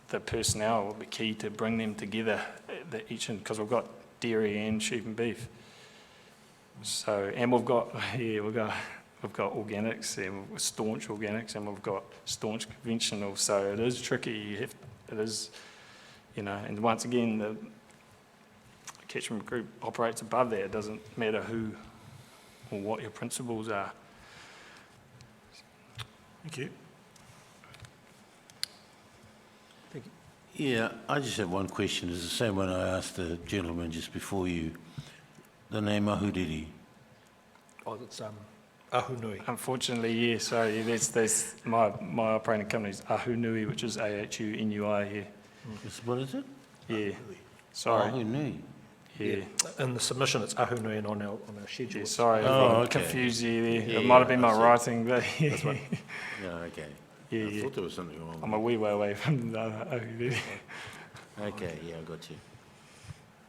the personnel will be key to bring them together, because we've got dairy and sheep and beef. So, and we've got organics, and we've staunch organics, and we've got staunch conventional. So it is tricky. It is, you know. And once again, the catchment group operates above that. It doesn't matter who or what your principles are. Thank you. Yeah, I just have one question. It's the same one I asked the gentleman just before you. The name Ahuriri. Oh, it's Ahunui. Unfortunately, yeah. Sorry, that's my operating company is Ahunui, which is AHUNUI here. What is it? Yeah. Sorry. Ahunui. Yeah. In the submission, it's Ahunui, and on our schedule. Yeah, it's- sorry, Oh, I okay. confused you there. Yeah, It might have been my I see. writing, but Yeah, okay. Yeah, I yeah. thought there was something wrong. I'm a wee way away from the Ahunui. Okay, yeah, I got you.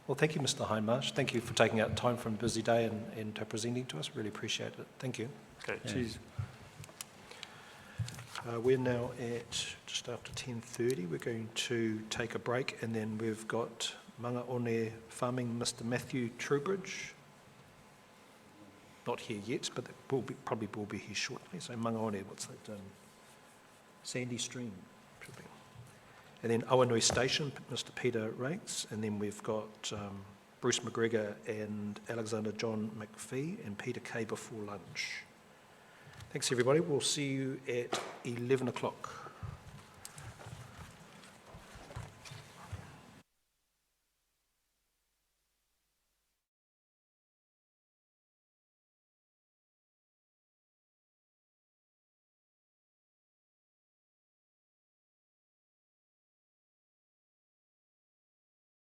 Well, thank you, Mr. Hindmarsh. Thank you for taking out time from a busy day and presenting to us. Really appreciate it. Thank you. Okay, cheers. We're now at just after 10:30. We're going to take a break, and then we've got Mangaone Farming, Mr. Matthew Trowbridge. Not here yet, but probably will be here shortly. So Mangaone, what's that? Sandy Stream tripping. And then Owanui Station, Mr. Peter Rates, and then we've got Bruce McGregor and Alexander John McPhee and Peter Kay before lunch. Thanks, everybody. We'll see you at 11 o'clock.